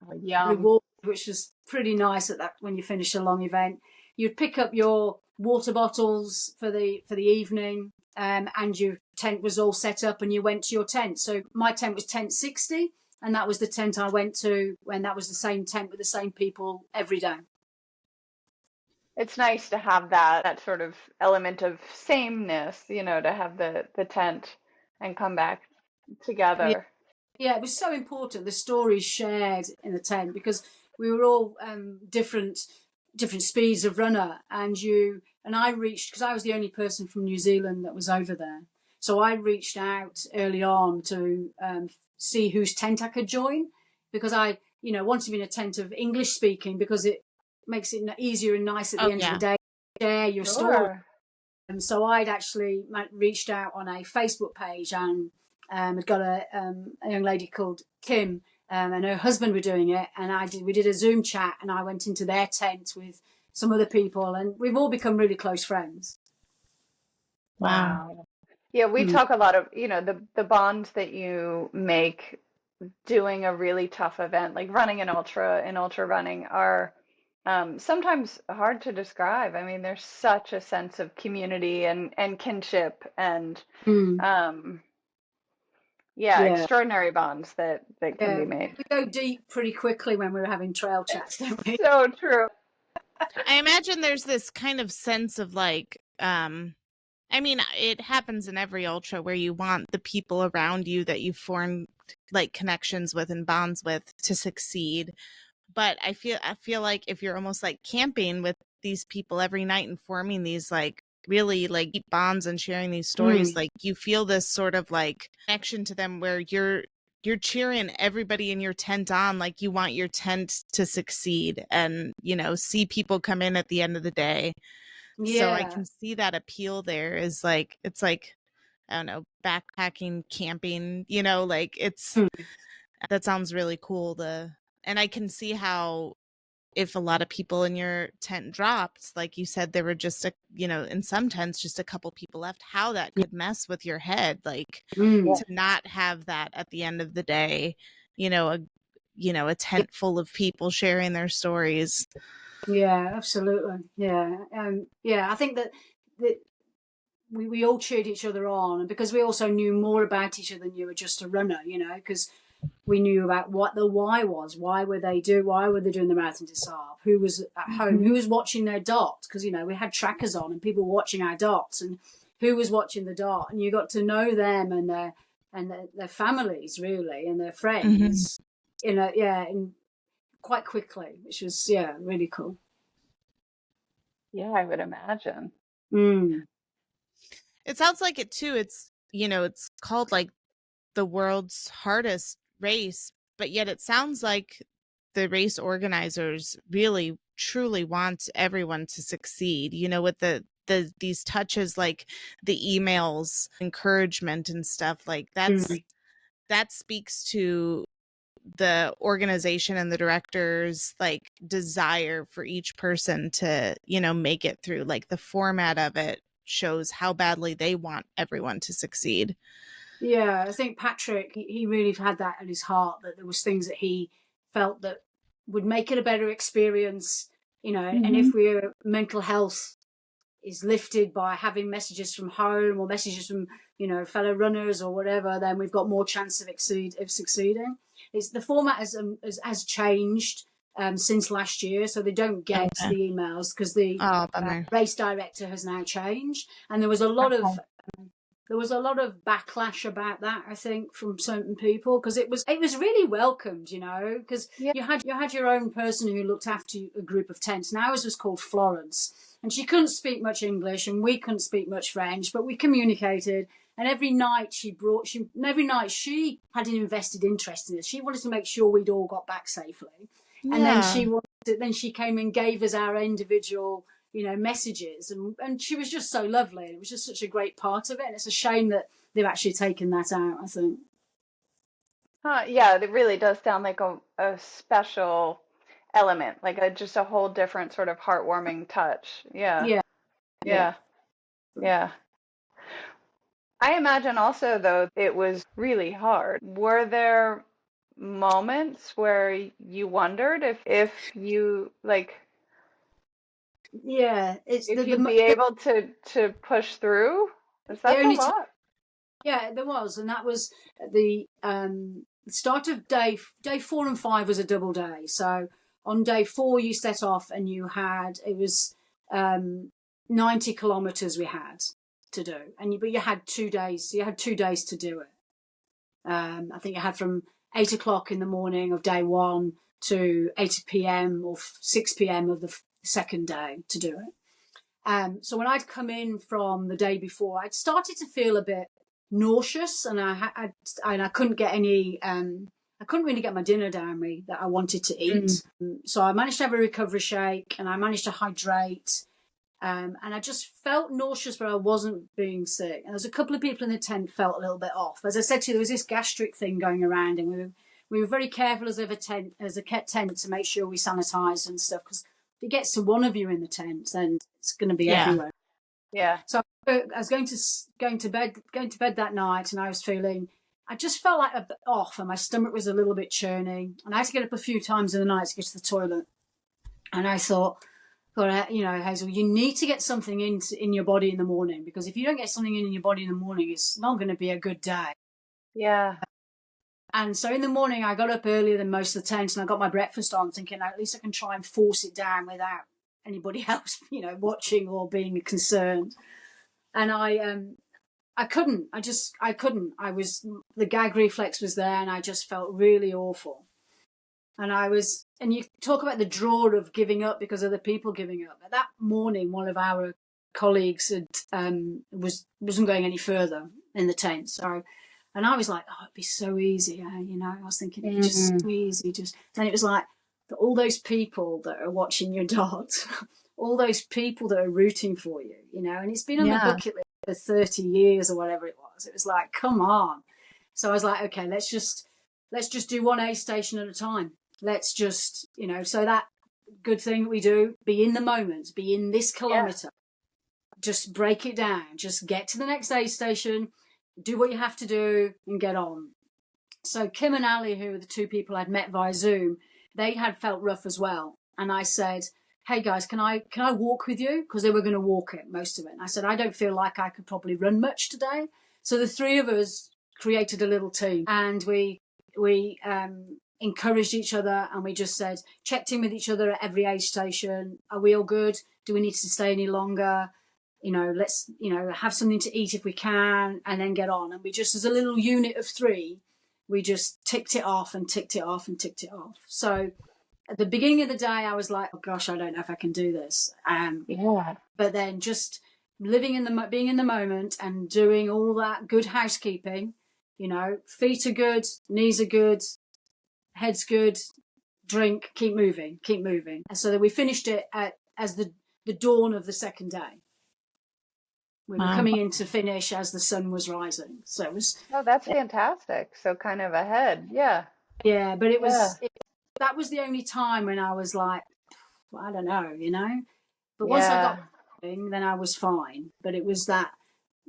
reward, which was pretty nice at that when you finish a long event. You'd pick up your water bottles for the evening, and your tent was all set up, and you went to your tent. So my tent was tent 60, and that was the tent I went to, when that was the same tent with the same people every day. It's nice to have that sort of element of sameness, you know, to have the tent and come back together. Yeah, it was so important, the stories shared in the tent, because we were all different speeds of runner, and I reached, because I was the only person from New Zealand that was over there, so I reached out early on to see whose tent I could join, because I want to be in a tent of English speaking, because it makes it easier and nice at the end of the day to share your story. And so I'd actually reached out on a Facebook page, and I'd got a young lady called Kim, and her husband were doing it, and we did a Zoom chat, and I went into their tent with some other people, and we've all become really close friends. Wow. Yeah, we talk a lot of, the bonds that you make doing a really tough event, like running an ultra and ultra running, are sometimes hard to describe. I mean, there's such a sense of community and kinship and extraordinary bonds that can be made. We go deep pretty quickly when we're having trail chats, don't we? So true. I imagine there's this kind of sense of like, I mean, it happens in every ultra where you want the people around you that you form like connections with and bonds with to succeed. But I feel like if you're almost like camping with these people every night and forming these like really like deep bonds and sharing these stories, like you feel this sort of like connection to them where you're cheering everybody in your tent on, like you want your tent to succeed and, see people come in at the end of the day. Yeah. So I can see that appeal there is like, it's like, I don't know, backpacking, camping, like it's, that sounds really cool. And I can see how if a lot of people in your tent dropped, like you said, there were just, in some tents, just a couple people left, how that could mess with your head, like to not have that at the end of the day, a tent full of people sharing their stories. Yeah, absolutely. Yeah. I think that we all cheered each other on, and because we also knew more about each other than you were just a runner, because we knew about what the why was. Why were they doing the Marathon des Sables? Who was at home? Who was watching their dots? Because, we had trackers on and people watching our dots, and who was watching the dot, and you got to know them and their families really, and their friends, and quite quickly, which was, really cool. Yeah, I would imagine. It sounds like it too. It's, it's called like the world's hardest race, but yet it sounds like the race organizers really truly want everyone to succeed, with these touches, like the emails, encouragement and stuff like that speaks to the organization and the director's like desire for each person to, make it through. Like the format of it shows how badly they want everyone to succeed. Yeah, I think Patrick, he really had that at his heart, that there was things that he felt that would make it a better experience, and if mental health is lifted by having messages from home or messages from, fellow runners or whatever, then we've got more chance of succeeding. The format has changed since last year, so they don't get the emails because the race director has now changed, and there was a lot of backlash about that, I think, from certain people, because it was really welcomed, because you had your own person who looked after a group of tents, and ours was called Florence, and she couldn't speak much English and we couldn't speak much French, but we communicated. And every night she had an invested interest in us. She wanted to make sure we'd all got back safely. Yeah. And then she came and gave us our individual, messages. And she was just so lovely. It was just such a great part of it. And it's a shame that they've actually taken that out, I think. Yeah, it really does sound like a special element, like just a whole different sort of heartwarming touch. Yeah. I imagine also, though, it was really hard. Were there moments where you wondered if you if you'd be able to push through? That's a lot. Yeah, there was, and that was the start of day 4 and 5 was a double day. So on day 4 you set off, and it was 90 kilometers we had to do, but you had 2 days. So you had 2 days to do it. I think you had from 8 o'clock in the morning of day 1 to 8 p.m. or 6 p.m. of the second day to do it. So when I'd come in from the day before, I'd started to feel a bit nauseous, and I couldn't get any I couldn't really get my dinner down me that I wanted to eat. So I managed to have a recovery shake and I managed to hydrate. And I just felt nauseous, but I wasn't being sick. And there's a couple of people in the tent felt a little bit off. As I said to you, there was this gastric thing going around, and we were very careful as a tent to make sure we sanitized and stuff, because if it gets to one of you in the tent, then it's going to be everywhere. Yeah. So I was going to bed that night, and I just felt like a bit off, and my stomach was a little bit churning, and I had to get up a few times in the night to get to the toilet. And I thought, God, Hazel, you need to get something in your body in the morning, because if you don't get something in your body in the morning, it's not going to be a good day. Yeah. And so in the morning, I got up earlier than most of the tents, and I got my breakfast on, thinking at least I can try and force it down without anybody else, watching or being concerned. And I couldn't. The gag reflex was there, and I just felt really awful. And you talk about the draw of giving up because other people giving up. But that morning, one of our colleagues wasn't going any further in the tent. And I was like, oh, it'd be so easy. I was thinking it'd be just so easy. Then it was like all those people that are watching your dog, all those people that are rooting for you, and it's been on the bucket list for 30 years or whatever it was. It was like, come on. So I was like, okay, let's just do one aid station at a time. Let's just, so that good thing that we do, be in the moment, be in this kilometre, just break it down, just get to the next aid station, do what you have to do and get on. So Kim and Ali, who were the two people I'd met via Zoom, they had felt rough as well. And I said, hey guys, can I walk with you? Because they were going to walk it, most of it. And I said, I don't feel like I could probably run much today. So the three of us created a little team, and we encouraged each other, and we just said, checked in with each other at every aid station. Are we all good? Do we need to stay any longer? Let's, have something to eat if we can, and then get on. And we just, as a little unit of three, we just ticked it off and ticked it off and ticked it off. So at the beginning of the day, I was like, oh gosh, I don't know if I can do this. But then just being in the moment and doing all that good housekeeping, feet are good, knees are good, head's good, drink, keep moving. And so that we finished it as the dawn of the second day. We were coming in to finish as the sun was rising. So it was... Oh, that's fantastic. So kind of ahead. Yeah. Yeah, but it was... that was the only time when I was like, I don't know, But once I got moving, then I was fine. But it was that...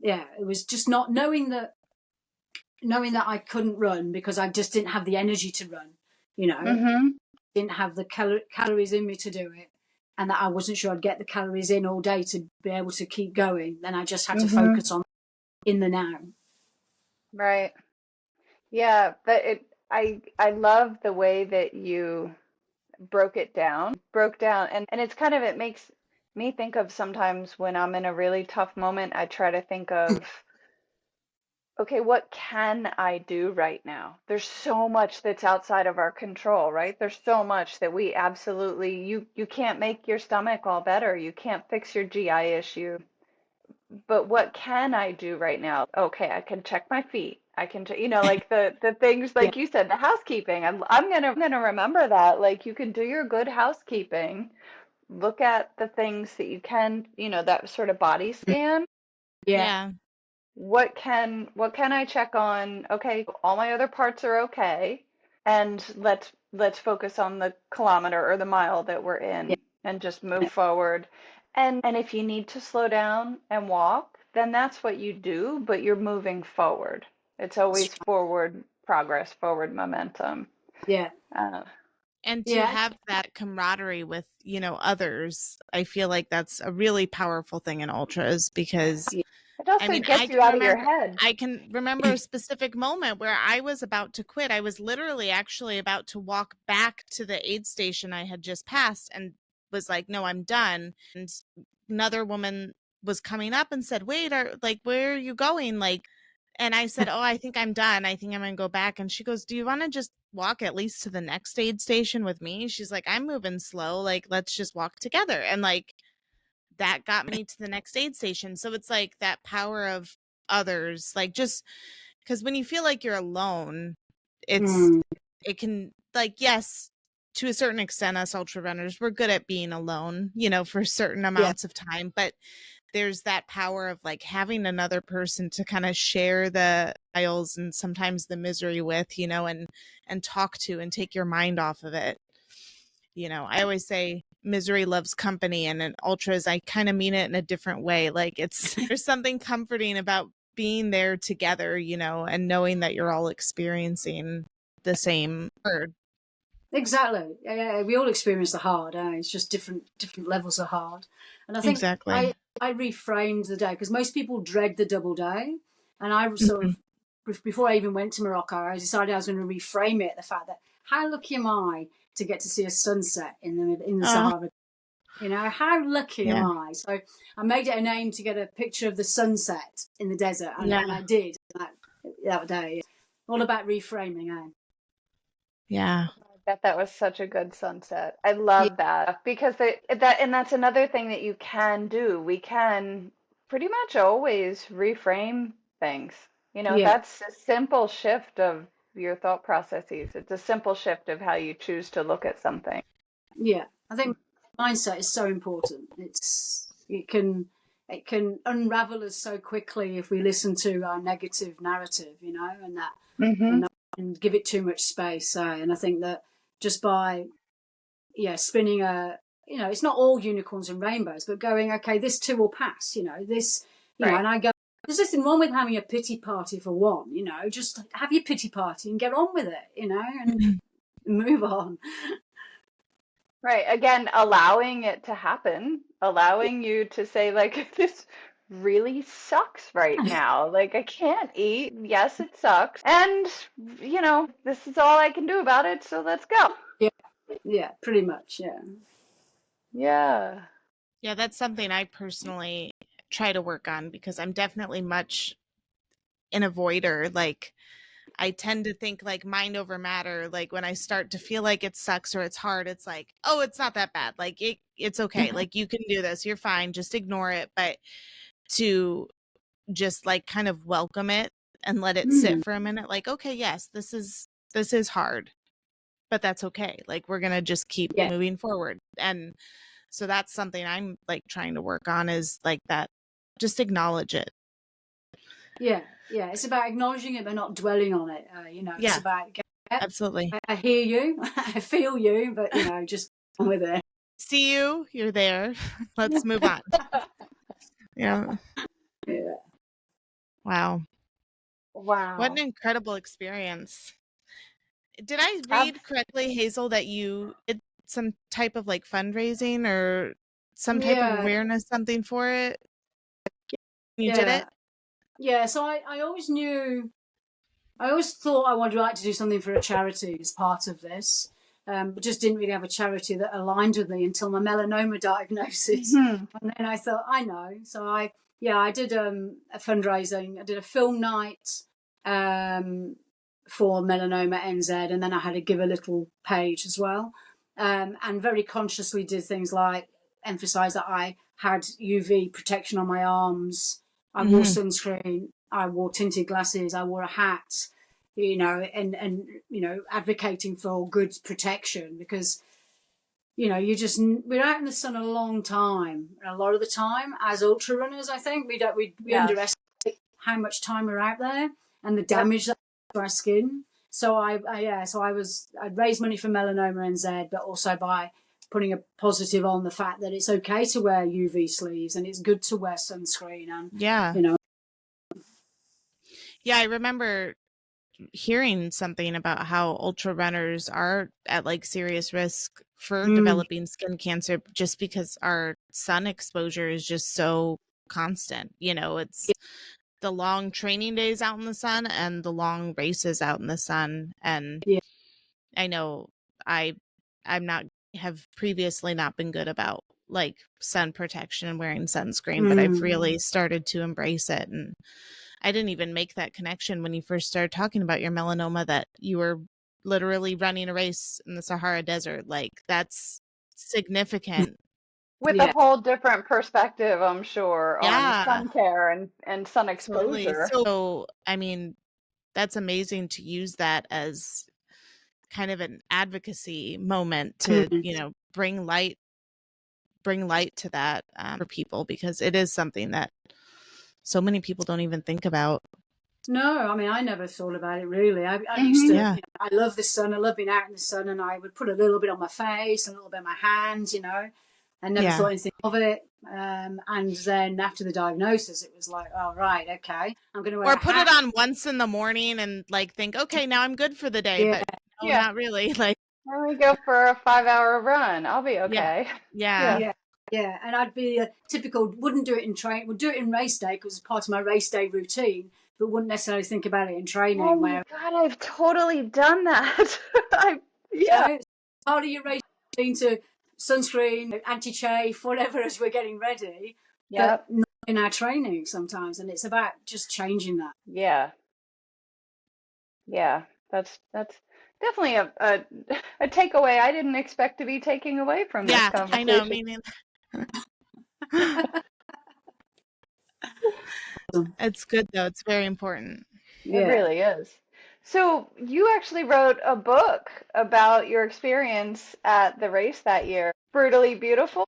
Yeah, it was just not knowing that I couldn't run because I just didn't have the energy to run, Didn't have the calories in me to do it. And that I wasn't sure I'd get the calories in all day to be able to keep going. Then I just had to focus on in the now. Right. Yeah, but I love the way that you broke down, and it's kind of, it makes me think of sometimes when I'm in a really tough moment, I try to think of, okay, what can I do right now? There's so much that's outside of our control, right? There's so much that we absolutely, you can't make your stomach all better. You can't fix your GI issue. But what can I do right now? Okay, I can check my feet. I can, like the things, like you said, the housekeeping. I'm gonna remember that. Like, you can do your good housekeeping. Look at the things that you can, that sort of body scan. Yeah. What can I check on? Okay, all my other parts are okay, and let's focus on the kilometer or the mile that we're in, and just move forward. And if you need to slow down and walk, then that's what you do, but you're moving forward. It's always forward progress, forward momentum. Yeah. And to have that camaraderie with, others, I feel like that's a really powerful thing in ultras, because it also gets you out of your head. I can remember a specific moment where I was about to quit. I was literally actually about to walk back to the aid station I had just passed and was like, no, I'm done. And another woman was coming up and said, wait, where are you going? And I said, oh, I think I'm done. I think I'm going to go back. And she goes, do you want to just walk at least to the next aid station with me? She's like, I'm moving slow. Let's just walk together. And that got me to the next aid station. So it's like that power of others, just because when you feel like you're alone, it's it can, like, yes, to a certain extent, us ultra runners, we're good at being alone, for certain amounts of time, but there's that power of like having another person to kind of share the trials and sometimes the misery with, and talk to and take your mind off of it. I always say misery loves company, and in ultras, I kind of mean it in a different way. Like there's something comforting about being there together, and knowing that you're all experiencing the same hard. Exactly. Yeah, we all experience the hard. It's just different levels of hard. And I think exactly. I reframed the day, because most people dread the double day, and I sort of, before I even went to Morocco, I decided I was going to reframe it, the fact that how lucky am I to get to see a sunset in the Sahara? How lucky am I? So I made it an aim to get a picture of the sunset in the desert, and I did that day. All about reframing, Yeah. I bet that was such a good sunset. I love that, because that's another thing that you can do. We can pretty much always reframe things. That's a simple shift of your thought processes. It's a simple shift of how you choose to look at something. Yeah, I think mindset is so important. It can unravel us so quickly if we listen to our negative narrative, and give it too much space. And I think that just by spinning it's not all unicorns and rainbows, but going, okay, this too will pass. Right. And I go, there's nothing wrong with having a pity party for one. Just have your pity party and get on with it. And move on. Right. Again, allowing it to happen, allowing you to say, like, this really sucks right now. Like, I can't eat. Yes, it sucks. And, this is all I can do about it. So let's go. Yeah, pretty much. Yeah. Yeah. Yeah, that's something I personally try to work on, because I'm definitely much an avoider. Like, I tend to think like mind over matter. Like when I start to feel like it sucks or it's hard, it's like, oh, it's not that bad. Like it's okay. Like you can do this. You're fine. Just ignore it. But to just like kind of welcome it and let it sit for a minute. Like, okay, yes, this is hard, but that's okay. Like we're going to just keep moving forward. And so that's something I'm like trying to work on, is like that, just acknowledge it. Yeah. It's about acknowledging it, but not dwelling on it. It's about, absolutely. I hear you, I feel you, but just on with it. See you. You're there. Let's move on. Yeah. Wow. What an incredible experience. Did I read correctly, Hazel, that you did some type of like fundraising or some type of awareness, something for it? You did it? Yeah, so I always thought I would like to do something for a charity as part of this, but just didn't really have a charity that aligned with me until my melanoma diagnosis. And then I thought, I know. So I did a fundraising. I did a film night for Melanoma NZ, and then I had a Give a Little page as well, and very consciously did things like emphasize that I had UV protection on my arms. I wore sunscreen, I wore tinted glasses, I wore a hat, and advocating for good protection, because, we're out in the sun a long time. And a lot of the time, as ultra runners, I think we underestimate how much time we're out there and the damage that to our skin. So I'd raised money for Melanoma NZ, but also by putting a positive on the fact that it's okay to wear UV sleeves and it's good to wear sunscreen. And I remember hearing something about how ultra runners are at like serious risk for developing skin cancer, just because our sun exposure is just so constant. It's the long training days out in the sun and the long races out in the sun. And I know have previously not been good about like sun protection and wearing sunscreen, but I've really started to embrace it. And I didn't even make that connection when you first started talking about your melanoma, that you were literally running a race in the Sahara Desert. Like that's significant. With a whole different perspective, I'm sure, on sun care and sun exposure. Totally. So, I mean, that's amazing to use that as kind of an advocacy moment to, you know, bring light to that for people, because it is something that so many people don't even think about. No, I mean, I never thought about it really. I used to, Yeah. you know, I love the sun. I love being out in the sun, and I would put a little bit on my face, a little bit on my hands, you know. I never thought anything of it. And then after the diagnosis, it was like, oh, right, okay, I'm going to wear or put it on once in the morning and like think, okay, now I'm good for the day. Yeah. But no, not really. Like, let me go for a 5-hour run. I'll be okay. Yeah. And I'd be a typical, wouldn't do it in train, would do it in race day because it's part of my race day routine, but wouldn't necessarily think about it in training. Oh my God, I've totally done that. Part of your race routine to sunscreen, anti-chafe, whatever, as we're getting ready. Yep. But not in our training sometimes, and it's about just changing that. Yeah. That's definitely a takeaway I didn't expect to be taking away from this conversation. I know, meaning it's good though. It's very important. It really is. So you actually wrote a book about your experience at the race that year. Brutally Beautiful?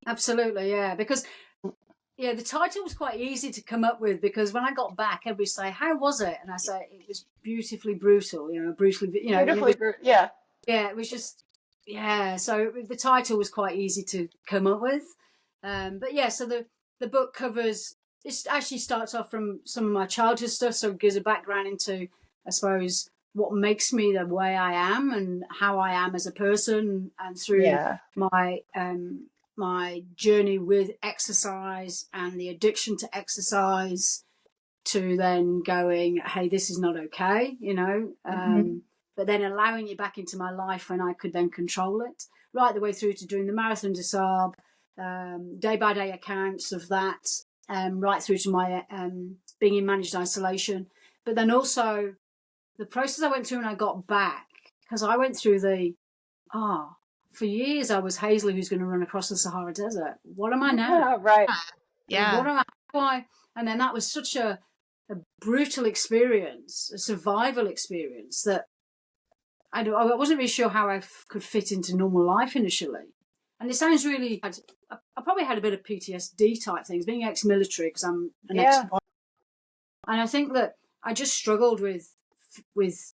Absolutely, yeah. Because the title was quite easy to come up with, because when I got back, everybody say, "How was it?" And I say, "It was beautifully brutal." You know, brutally. You know, yeah. Yeah, it was just So the title was quite easy to come up with, but yeah. So the book covers. It actually starts off from some of my childhood stuff, so it gives a background into, I suppose, what makes me the way I am and how I am as a person, and through my my journey with exercise and the addiction to exercise, to then going, hey, this is not okay, you know, but then allowing it back into my life when I could then control it, right the way through to doing the Marathon des Sables, day-by-day accounts of that, right through to my being in managed isolation. But then also the process I went through when I got back, because I went through for years I was Hazel who's going to run across the Sahara Desert. What am I now? Right. Yeah. What am I? Why? And then that was such a brutal experience, a survival experience, that I wasn't really sure how I could fit into normal life initially. And it sounds really, I probably had a bit of PTSD type things, being ex-military, because I'm an ex-pilot. And I think that I just struggled with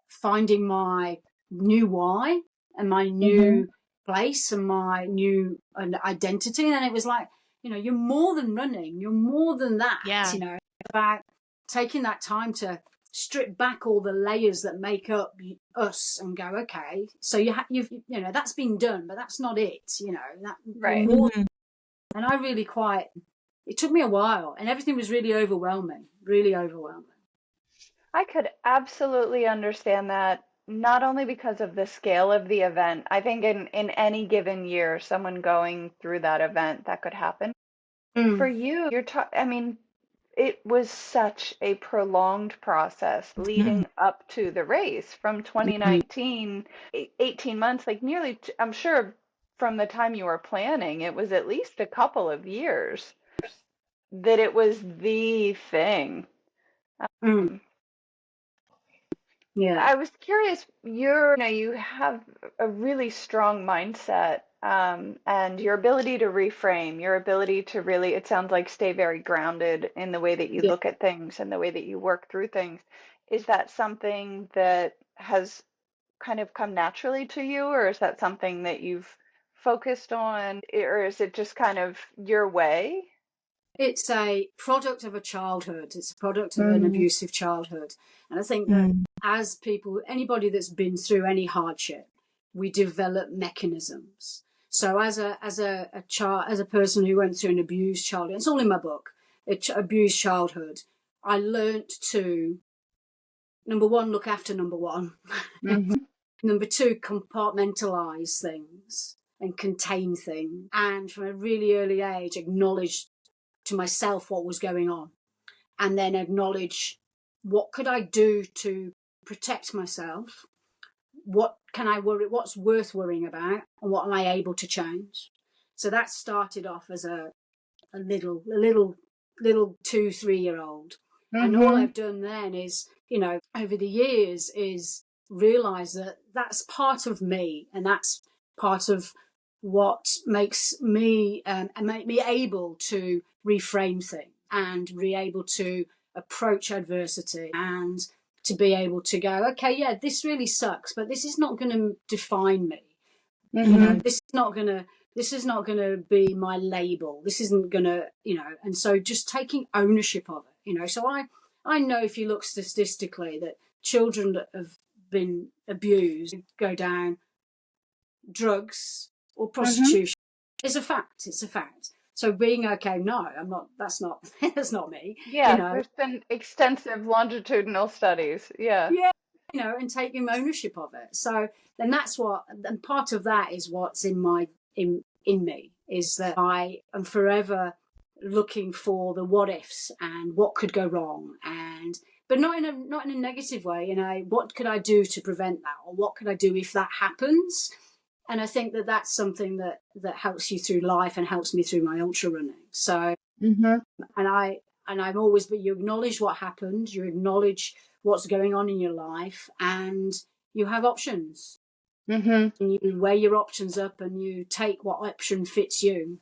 finding my new why and my new place and my new identity. And then it was like, you know, you're more than running, you're more than that. You know, about taking that time to strip back all the layers that make up us and go, okay, so you've you know, that's been done, but that's not it, you know, that right. And I really it took me a while, and everything was really overwhelming. I could absolutely understand that, not only because of the scale of the event. I think in any given year, someone going through that event, that could happen. For you, I mean, it was such a prolonged process leading up to the race from 2019, 18 months, like nearly, I'm sure from the time you were planning, it was at least a couple of years that it was the thing. I was curious, you have a really strong mindset, and your ability to reframe, your ability to really, it sounds like, stay very grounded in the way that you look at things and the way that you work through things. Is that something that has kind of come naturally to you, or is that something that you've focused on, or is it just kind of your way? It's a product of a childhood. It's a product of an abusive childhood. And I think that as people, anybody that's been through any hardship, we develop mechanisms. So as a child, as a person who went through an abused childhood, it's all in my book, abused childhood, I learned to, number one, look after number one. Number two, compartmentalize things and contain things. And from a really early age, acknowledge to myself what was going on, and then acknowledge what could I do to protect myself, what can I worry, what's worth worrying about, and what am I able to change. So that started off as a little 2-3 year old, and all I've done then is, you know, over the years, is realize that that's part of me, and that's part of what makes me and make me able to reframe things and be able to approach adversity and to be able to go, okay, yeah, this really sucks, but this is not going to define me. You know, this is not going to be my label. This isn't going to, you know, and so just taking ownership of it, you know. So I know if you look statistically that children that have been abused go down drugs or prostitution is a fact. It's a fact. So being okay, no, I'm not, that's not, that's not me. Yeah, you know? there's been extensive longitudinal studies. Yeah. Yeah, you know, and taking ownership of it. So then that's what, and part of that is what's in me, is that I am forever looking for the what ifs and what could go wrong, and but not in a negative way. You know, what could I do to prevent that, or what could I do if that happens? And I think that that's something that helps you through life and helps me through my ultra running. So, and I'm always, but you acknowledge what happened, you acknowledge what's going on in your life, and you have options. And you weigh your options up and you take what option fits you.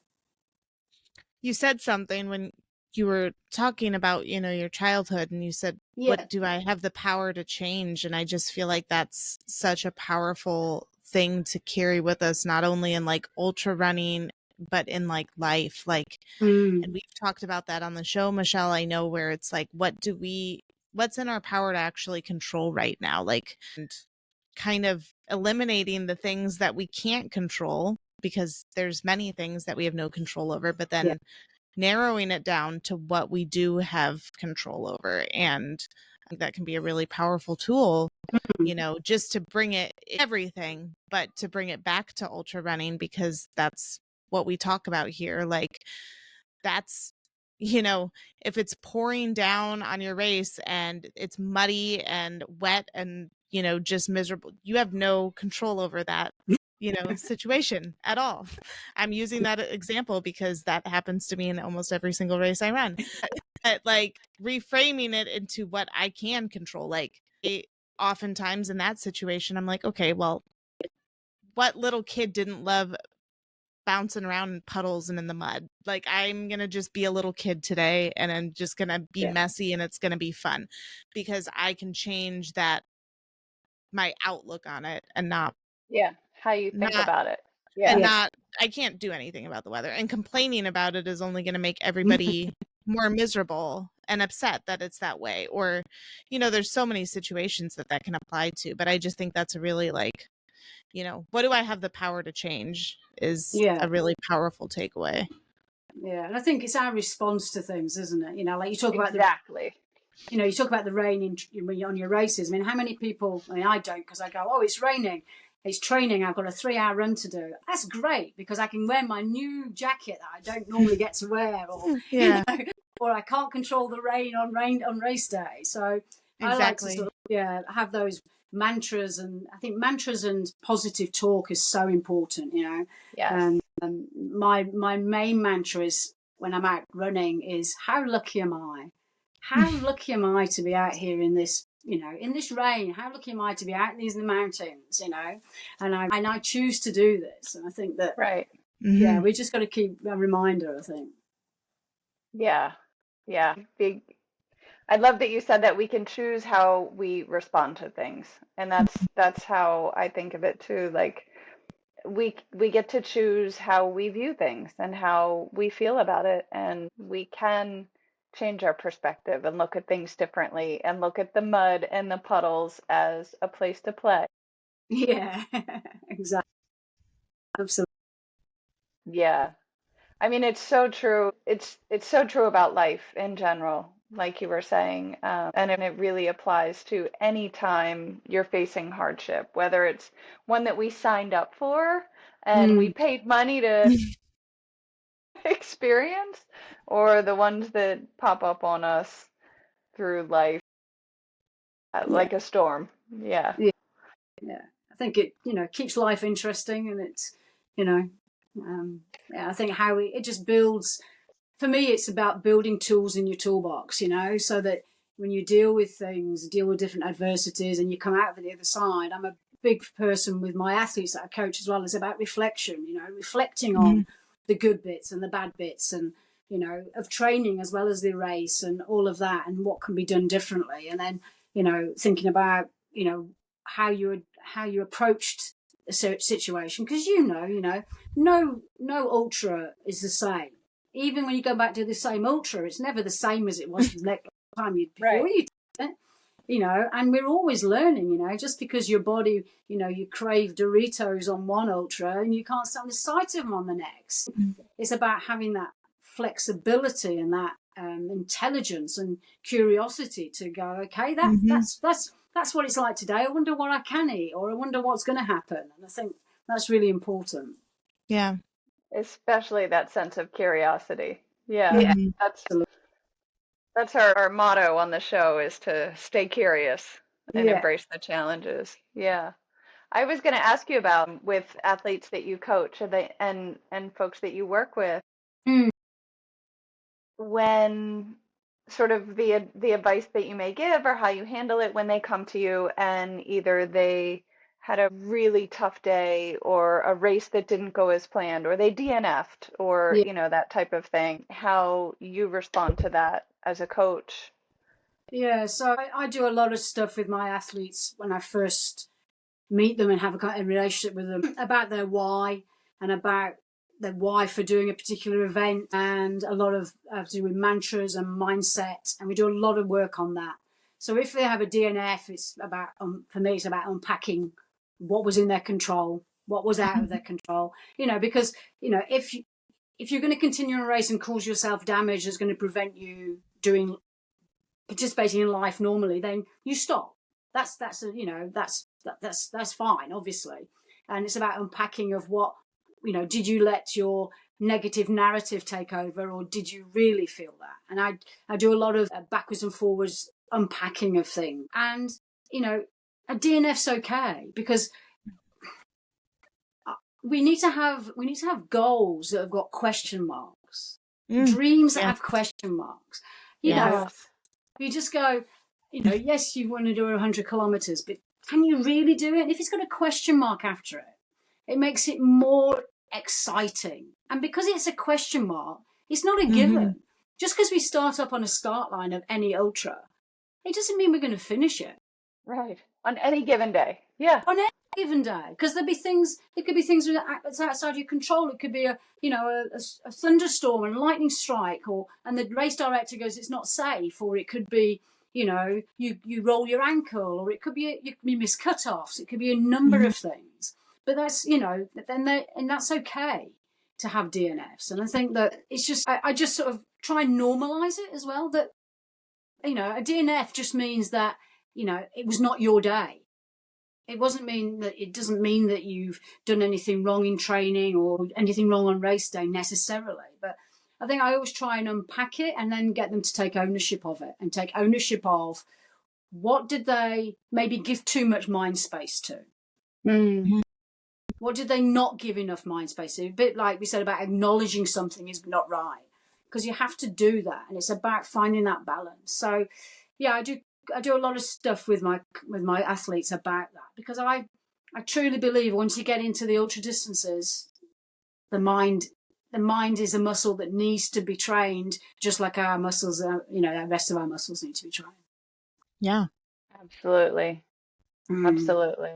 You said something when you were talking about, you know, your childhood, and you said, what do I have the power to change? And I just feel like that's such a powerful thing to carry with us, not only in like ultra running, but in like life. Like, and we've talked about that on the show, Michelle, I know, where it's like, what's in our power to actually control right now? Like, and kind of eliminating the things that we can't control, because there's many things that we have no control over, but then narrowing it down to what we do have control over. And I think that can be a really powerful tool, you know, just to bring it everything, but to bring it back to ultra running, because that's what we talk about here. Like, that's, you know, if it's pouring down on your race and it's muddy and wet and, you know, just miserable, you have no control over that, you know, situation at all. I'm using that example because that happens to me in almost every single race I run. But like reframing it into what I can control, like oftentimes in that situation, I'm like, okay, well, what little kid didn't love bouncing around in puddles and in the mud? Like, I'm gonna just be a little kid today, and I'm just gonna be messy, and it's gonna be fun, because I can change that, my outlook on it, and not how you think about it. And not, I can't do anything about the weather, and complaining about it is only going to make everybody more miserable and upset that it's that way. Or, you know, there's so many situations that can apply to, but I just think that's a really, like, you know, what do I have the power to change is a really powerful takeaway. Yeah, and I think it's our response to things, isn't it? You know, like you talk about you know, you talk about the rain when you're on your races. I mean, how many people, I mean, I don't, because I go, oh, it's raining, it's training, I've got a 3-hour run to do. That's great, because I can wear my new jacket that I don't normally get to wear, or, you know, or I can't control the rain on race day. So I like to sort of, have those mantras, and I think mantras and positive talk is so important, you know. My main mantra is, when I'm out running, is how lucky am I? How lucky am I to be out here in this, you know, in this rain? How lucky am I to be out in the mountains, you know? And I choose to do this. And I think that, we just got to keep a reminder, I think. Big. I love that you said that we can choose how we respond to things. And that's how I think of it too. Like, we get to choose how we view things and how we feel about it, and we can change our perspective and look at things differently, and look at the mud and the puddles as a place to play. Yeah, exactly. Absolutely. Yeah. I mean, it's so true. It's so true about life in general, like you were saying. And it really applies to any time you're facing hardship, whether it's one that we signed up for and we paid money to experience, or the ones that pop up on us through life like a storm. Yeah. I think it, you know, keeps life interesting, and it's, you know, I think how it just builds. For me, it's about building tools in your toolbox, you know, so that when you deal with things, deal with different adversities, and you come out of the other side. I'm a big person with my athletes that I coach as well. It's about reflection, reflecting on the good bits and the bad bits, and of training as well as the race and all of that, and what can be done differently. And then thinking about how you approached a situation, because no ultra is the same. Even when you go back to the same ultra, it's never the same as it was the next time before you did it. And we're always learning, just because your body, you crave Doritos on one ultra and you can't stand the sight of them on the next. It's about having that flexibility and that intelligence and curiosity to go, okay, that's what it's like today. I wonder what I can eat, or I wonder what's going to happen. And I think that's really important. Yeah. Especially that sense of curiosity. Yeah. That's our motto on the show, is to stay curious and embrace the challenges. Yeah. I was going to ask you about, with athletes that you coach and folks that you work with, when sort of the advice that you may give, or how you handle it when they come to you and either they had a really tough day or a race that didn't go as planned, or they DNF'd, or that type of thing, how you respond to that as a coach. Yeah, so I do a lot of stuff with my athletes when I first meet them and have a relationship with them, about their why and about their why for doing a particular event, and a lot of to do with mantras and mindset, and we do a lot of work on that. So if they have a DNF, it's about, for me, it's about unpacking what was in their control, what was out of their control, because, if you're going to continue a race and cause yourself damage that's going to prevent you participating in life normally, then you stop. That's fine, obviously. And it's about unpacking of what, did you let your negative narrative take over, or did you really feel that? And I do a lot of backwards and forwards unpacking of things. And, a DNF's okay, because we need to have goals that have got question marks, dreams that have question marks. You just go, yes, you want to do 100 kilometers, but can you really do it? And if it's got a question mark after it, it makes it more exciting. And because it's a question mark, it's not a given. Just because we start up on a start line of any ultra, it doesn't mean we're going to finish it. Right. On any given day. Yeah. On any given day. Because there could be things that's outside your control. It could be a thunderstorm and lightning strike, and the race director goes, it's not safe, or it could be, you roll your ankle, or it could be you miss cutoffs. It could be a number of things. But that's, and that's okay to have DNFs. And I think that it's just, I just sort of try and normalize it as well, that, a DNF just means that, it was not your day. It doesn't mean that you've done anything wrong in training or anything wrong on race day necessarily. But I think I always try and unpack it and then get them to take ownership of it, and take ownership of what did they maybe give too much mind space to. What did they not give enough mind space to? A bit like we said about acknowledging something is not right, because you have to do that, and it's about finding that balance. So, yeah, I do a lot of stuff with my athletes about that, because I truly believe once you get into the ultra distances, the mind is a muscle that needs to be trained, just like our muscles, the rest of our muscles need to be trained. Yeah, absolutely, absolutely.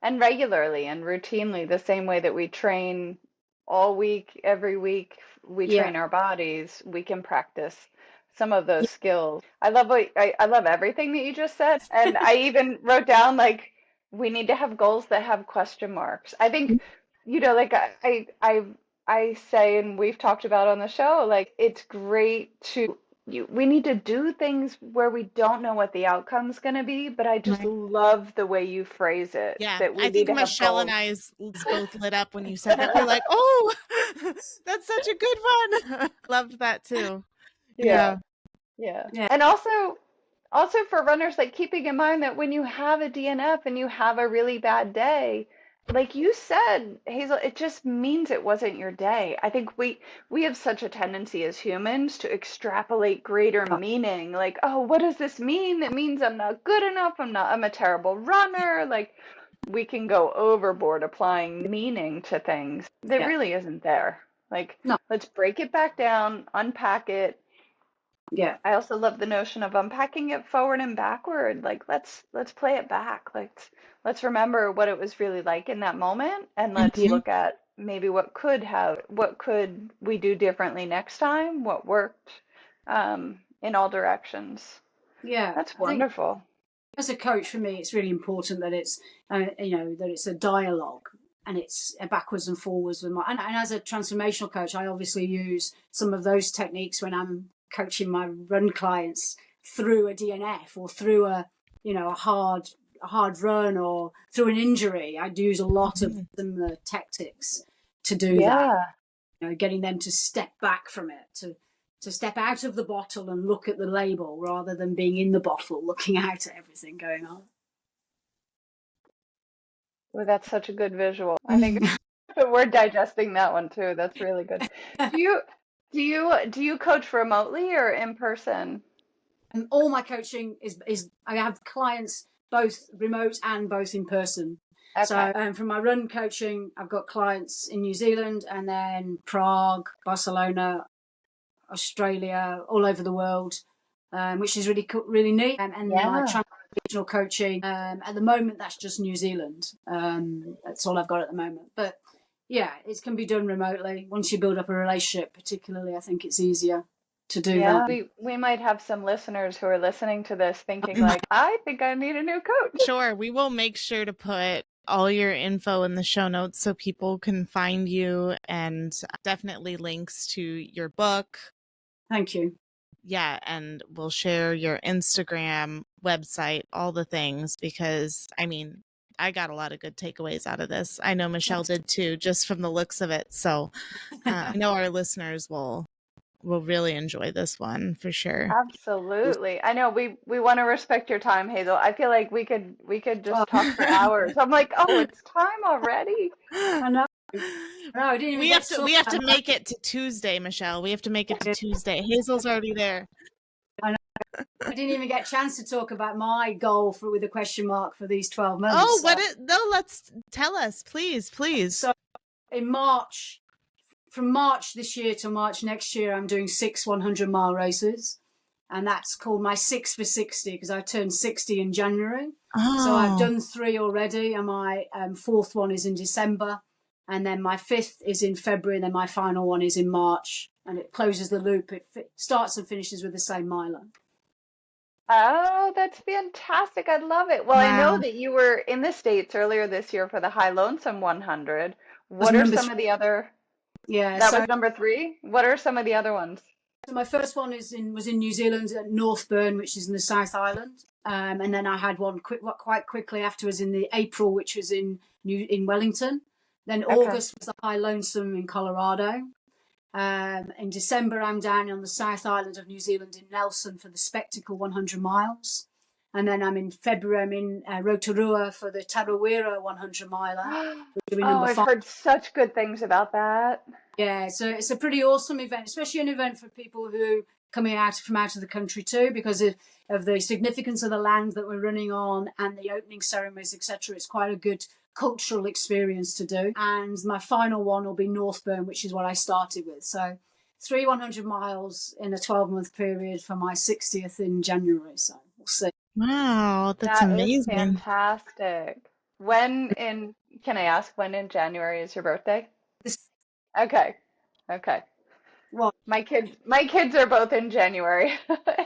And regularly and routinely, the same way that we train all week, every week, we train our bodies, we can practice some of those skills. I love everything that you just said. And I even wrote down, like, we need to have goals that have question marks. I think, like I say, and we've talked about on the show, like, it's great we need to do things where we don't know what the outcome's going to be, but I just love the way you phrase it. Yeah, that we I think Michelle and I's both lit up when you said that. We're like, oh, that's such a good one. Loved that too. Yeah. And also for runners, like, keeping in mind that when you have a DNF and you have a really bad day, like you said, Hazel, it just means it wasn't your day. I think we have such a tendency as humans to extrapolate greater meaning. Like, oh, what does this mean? It means I'm not good enough. I'm a terrible runner. Like, we can go overboard applying meaning to things that Yeah. really isn't there. Like, No. let's break it back down, unpack it. Yeah. I also love the notion of unpacking it forward and backward. Like let's play it back. Let's remember what it was really like in that moment, and let's Mhm. look at maybe what could we do differently next time, what worked in all directions. Yeah. That's I think wonderful. as a coach, for me, it's really important that it's that it's a dialogue and it's a backwards and forwards with and as a transformational coach, I obviously use some of those techniques when I'm coaching my run clients through a DNF or through a hard run or through an injury. I'd use a lot of similar tactics to do that. Yeah. Getting them to step back from it, to step out of the bottle and look at the label rather than being in the bottle looking out at everything going on. Well, that's such a good visual. I think we're digesting that one too. That's really good. Do you coach remotely or in person? And all my coaching is I have clients both remote and both in person. Okay. So from my run coaching, I've got clients in New Zealand and then Prague, Barcelona, Australia, all over the world, which is really neat. And my transformational coaching, at the moment, that's just New Zealand. That's all I've got at the moment. But yeah, it can be done remotely. Once you build up a relationship, particularly, I think it's easier to do that. We might have some listeners who are listening to this thinking like, I think I need a new coach. Sure. We will make sure to put all your info in the show notes so people can find you, and definitely links to your book. Thank you. Yeah, and we'll share your Instagram, website, all the things, because I mean, I got a lot of good takeaways out of this. I know Michelle did too, just from the looks of it. So I know our listeners will really enjoy this one for sure. Absolutely. I know we want to respect your time, Hazel. I feel like we could just talk for hours. I'm like, oh, it's time already. I know. No, we have to make it to Tuesday, Michelle. We have to make it to Tuesday. Hazel's already there. I know. I didn't even get a chance to talk about my goal with a question mark for these 12 months. Oh, let's tell us, please. So in March, from March this year to March next year, I'm doing 6 100-mile races. And that's called my 6 for 60 because I turned 60 in January. Oh. So I've done 3 already. And my 4th one is in December. And then my 5th is in February. And then my final one is in March. And it closes the loop. It starts and finishes with the same miler. Oh, that's fantastic. I love it. Well, wow. I know that you were in the States earlier this year for the High Lonesome 100. What are some of the other? Yeah, that was number 3. What are some of the other ones? So my first one was in New Zealand at Northburn, which is in the South Island. And then I had one quite quickly afterwards in the April, which was in Wellington. Then August was the High Lonesome in Colorado. In December, I'm down on the South Island of New Zealand in Nelson for the Spectacle 100 miles. And then I'm in February, I'm in Rotorua for the Tarawera 100 miler. I've heard such good things about that. Yeah, so it's a pretty awesome event, especially an event for people who coming from out of the country too, because of the significance of the land that we're running on and the opening ceremonies, etc. It's quite a good cultural experience to do. And my final one will be Northburn, which is what I started with. So 3 100 miles in a 12-month period for my 60th in January. So we'll see. Wow, that's amazing. That is fantastic. Can I ask when in January is your birthday? Okay. Well, my kids are both in January,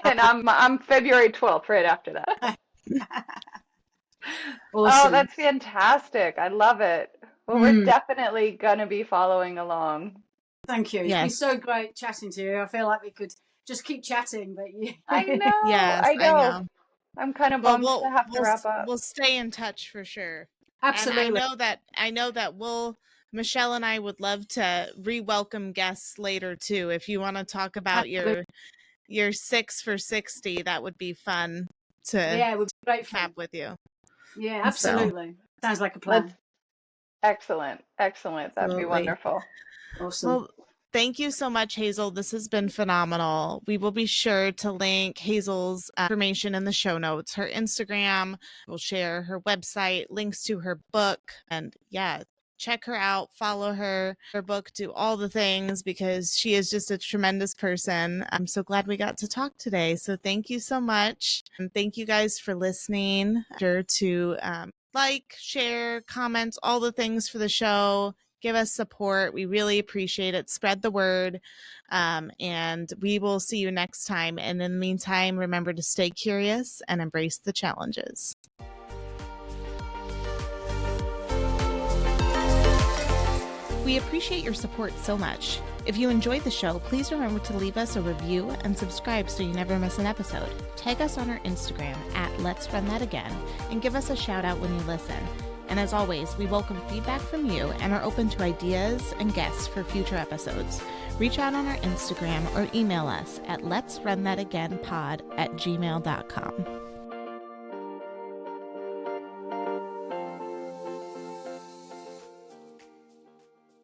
and I'm February 12th, right after that. Awesome. Oh, that's fantastic! I love it. Well, we're definitely gonna be following along. Thank you. Yes. It's been so great chatting to you. I feel like we could just keep chatting, but I know. Yes, I know. I'm kind of bummed to have to wrap up. We'll stay in touch for sure. Absolutely. And I know that Michelle and I would love to re-welcome guests later too. If you want to talk about your 6 for 60, that would be fun to it would be great chat with you. Yeah, absolutely. Sounds like a plan. Excellent. Excellent. That'd be Absolutely. wonderful. Awesome. Well, thank you so much, Hazel. This has been phenomenal. We will be sure to link Hazel's information in the show notes, her Instagram. We'll share her website, links to her book, and yeah, check her out, follow her book, do all the things, because she is just a tremendous person. I'm so glad we got to talk today. So thank you so much. And thank you guys for listening. Sure to like, share, comment, all the things for the show. Give us support. We really appreciate it. Spread the word. And we will see you next time. And in the meantime, remember to stay curious and embrace the challenges. We appreciate your support so much. If you enjoyed the show, please remember to leave us a review and subscribe so you never miss an episode. Tag us on our Instagram at Let's Run That Again and give us a shout out when you listen. And as always, we welcome feedback from you and are open to ideas and guests for future episodes. Reach out on our Instagram or email us at letsrunthatagainpod@gmail.com.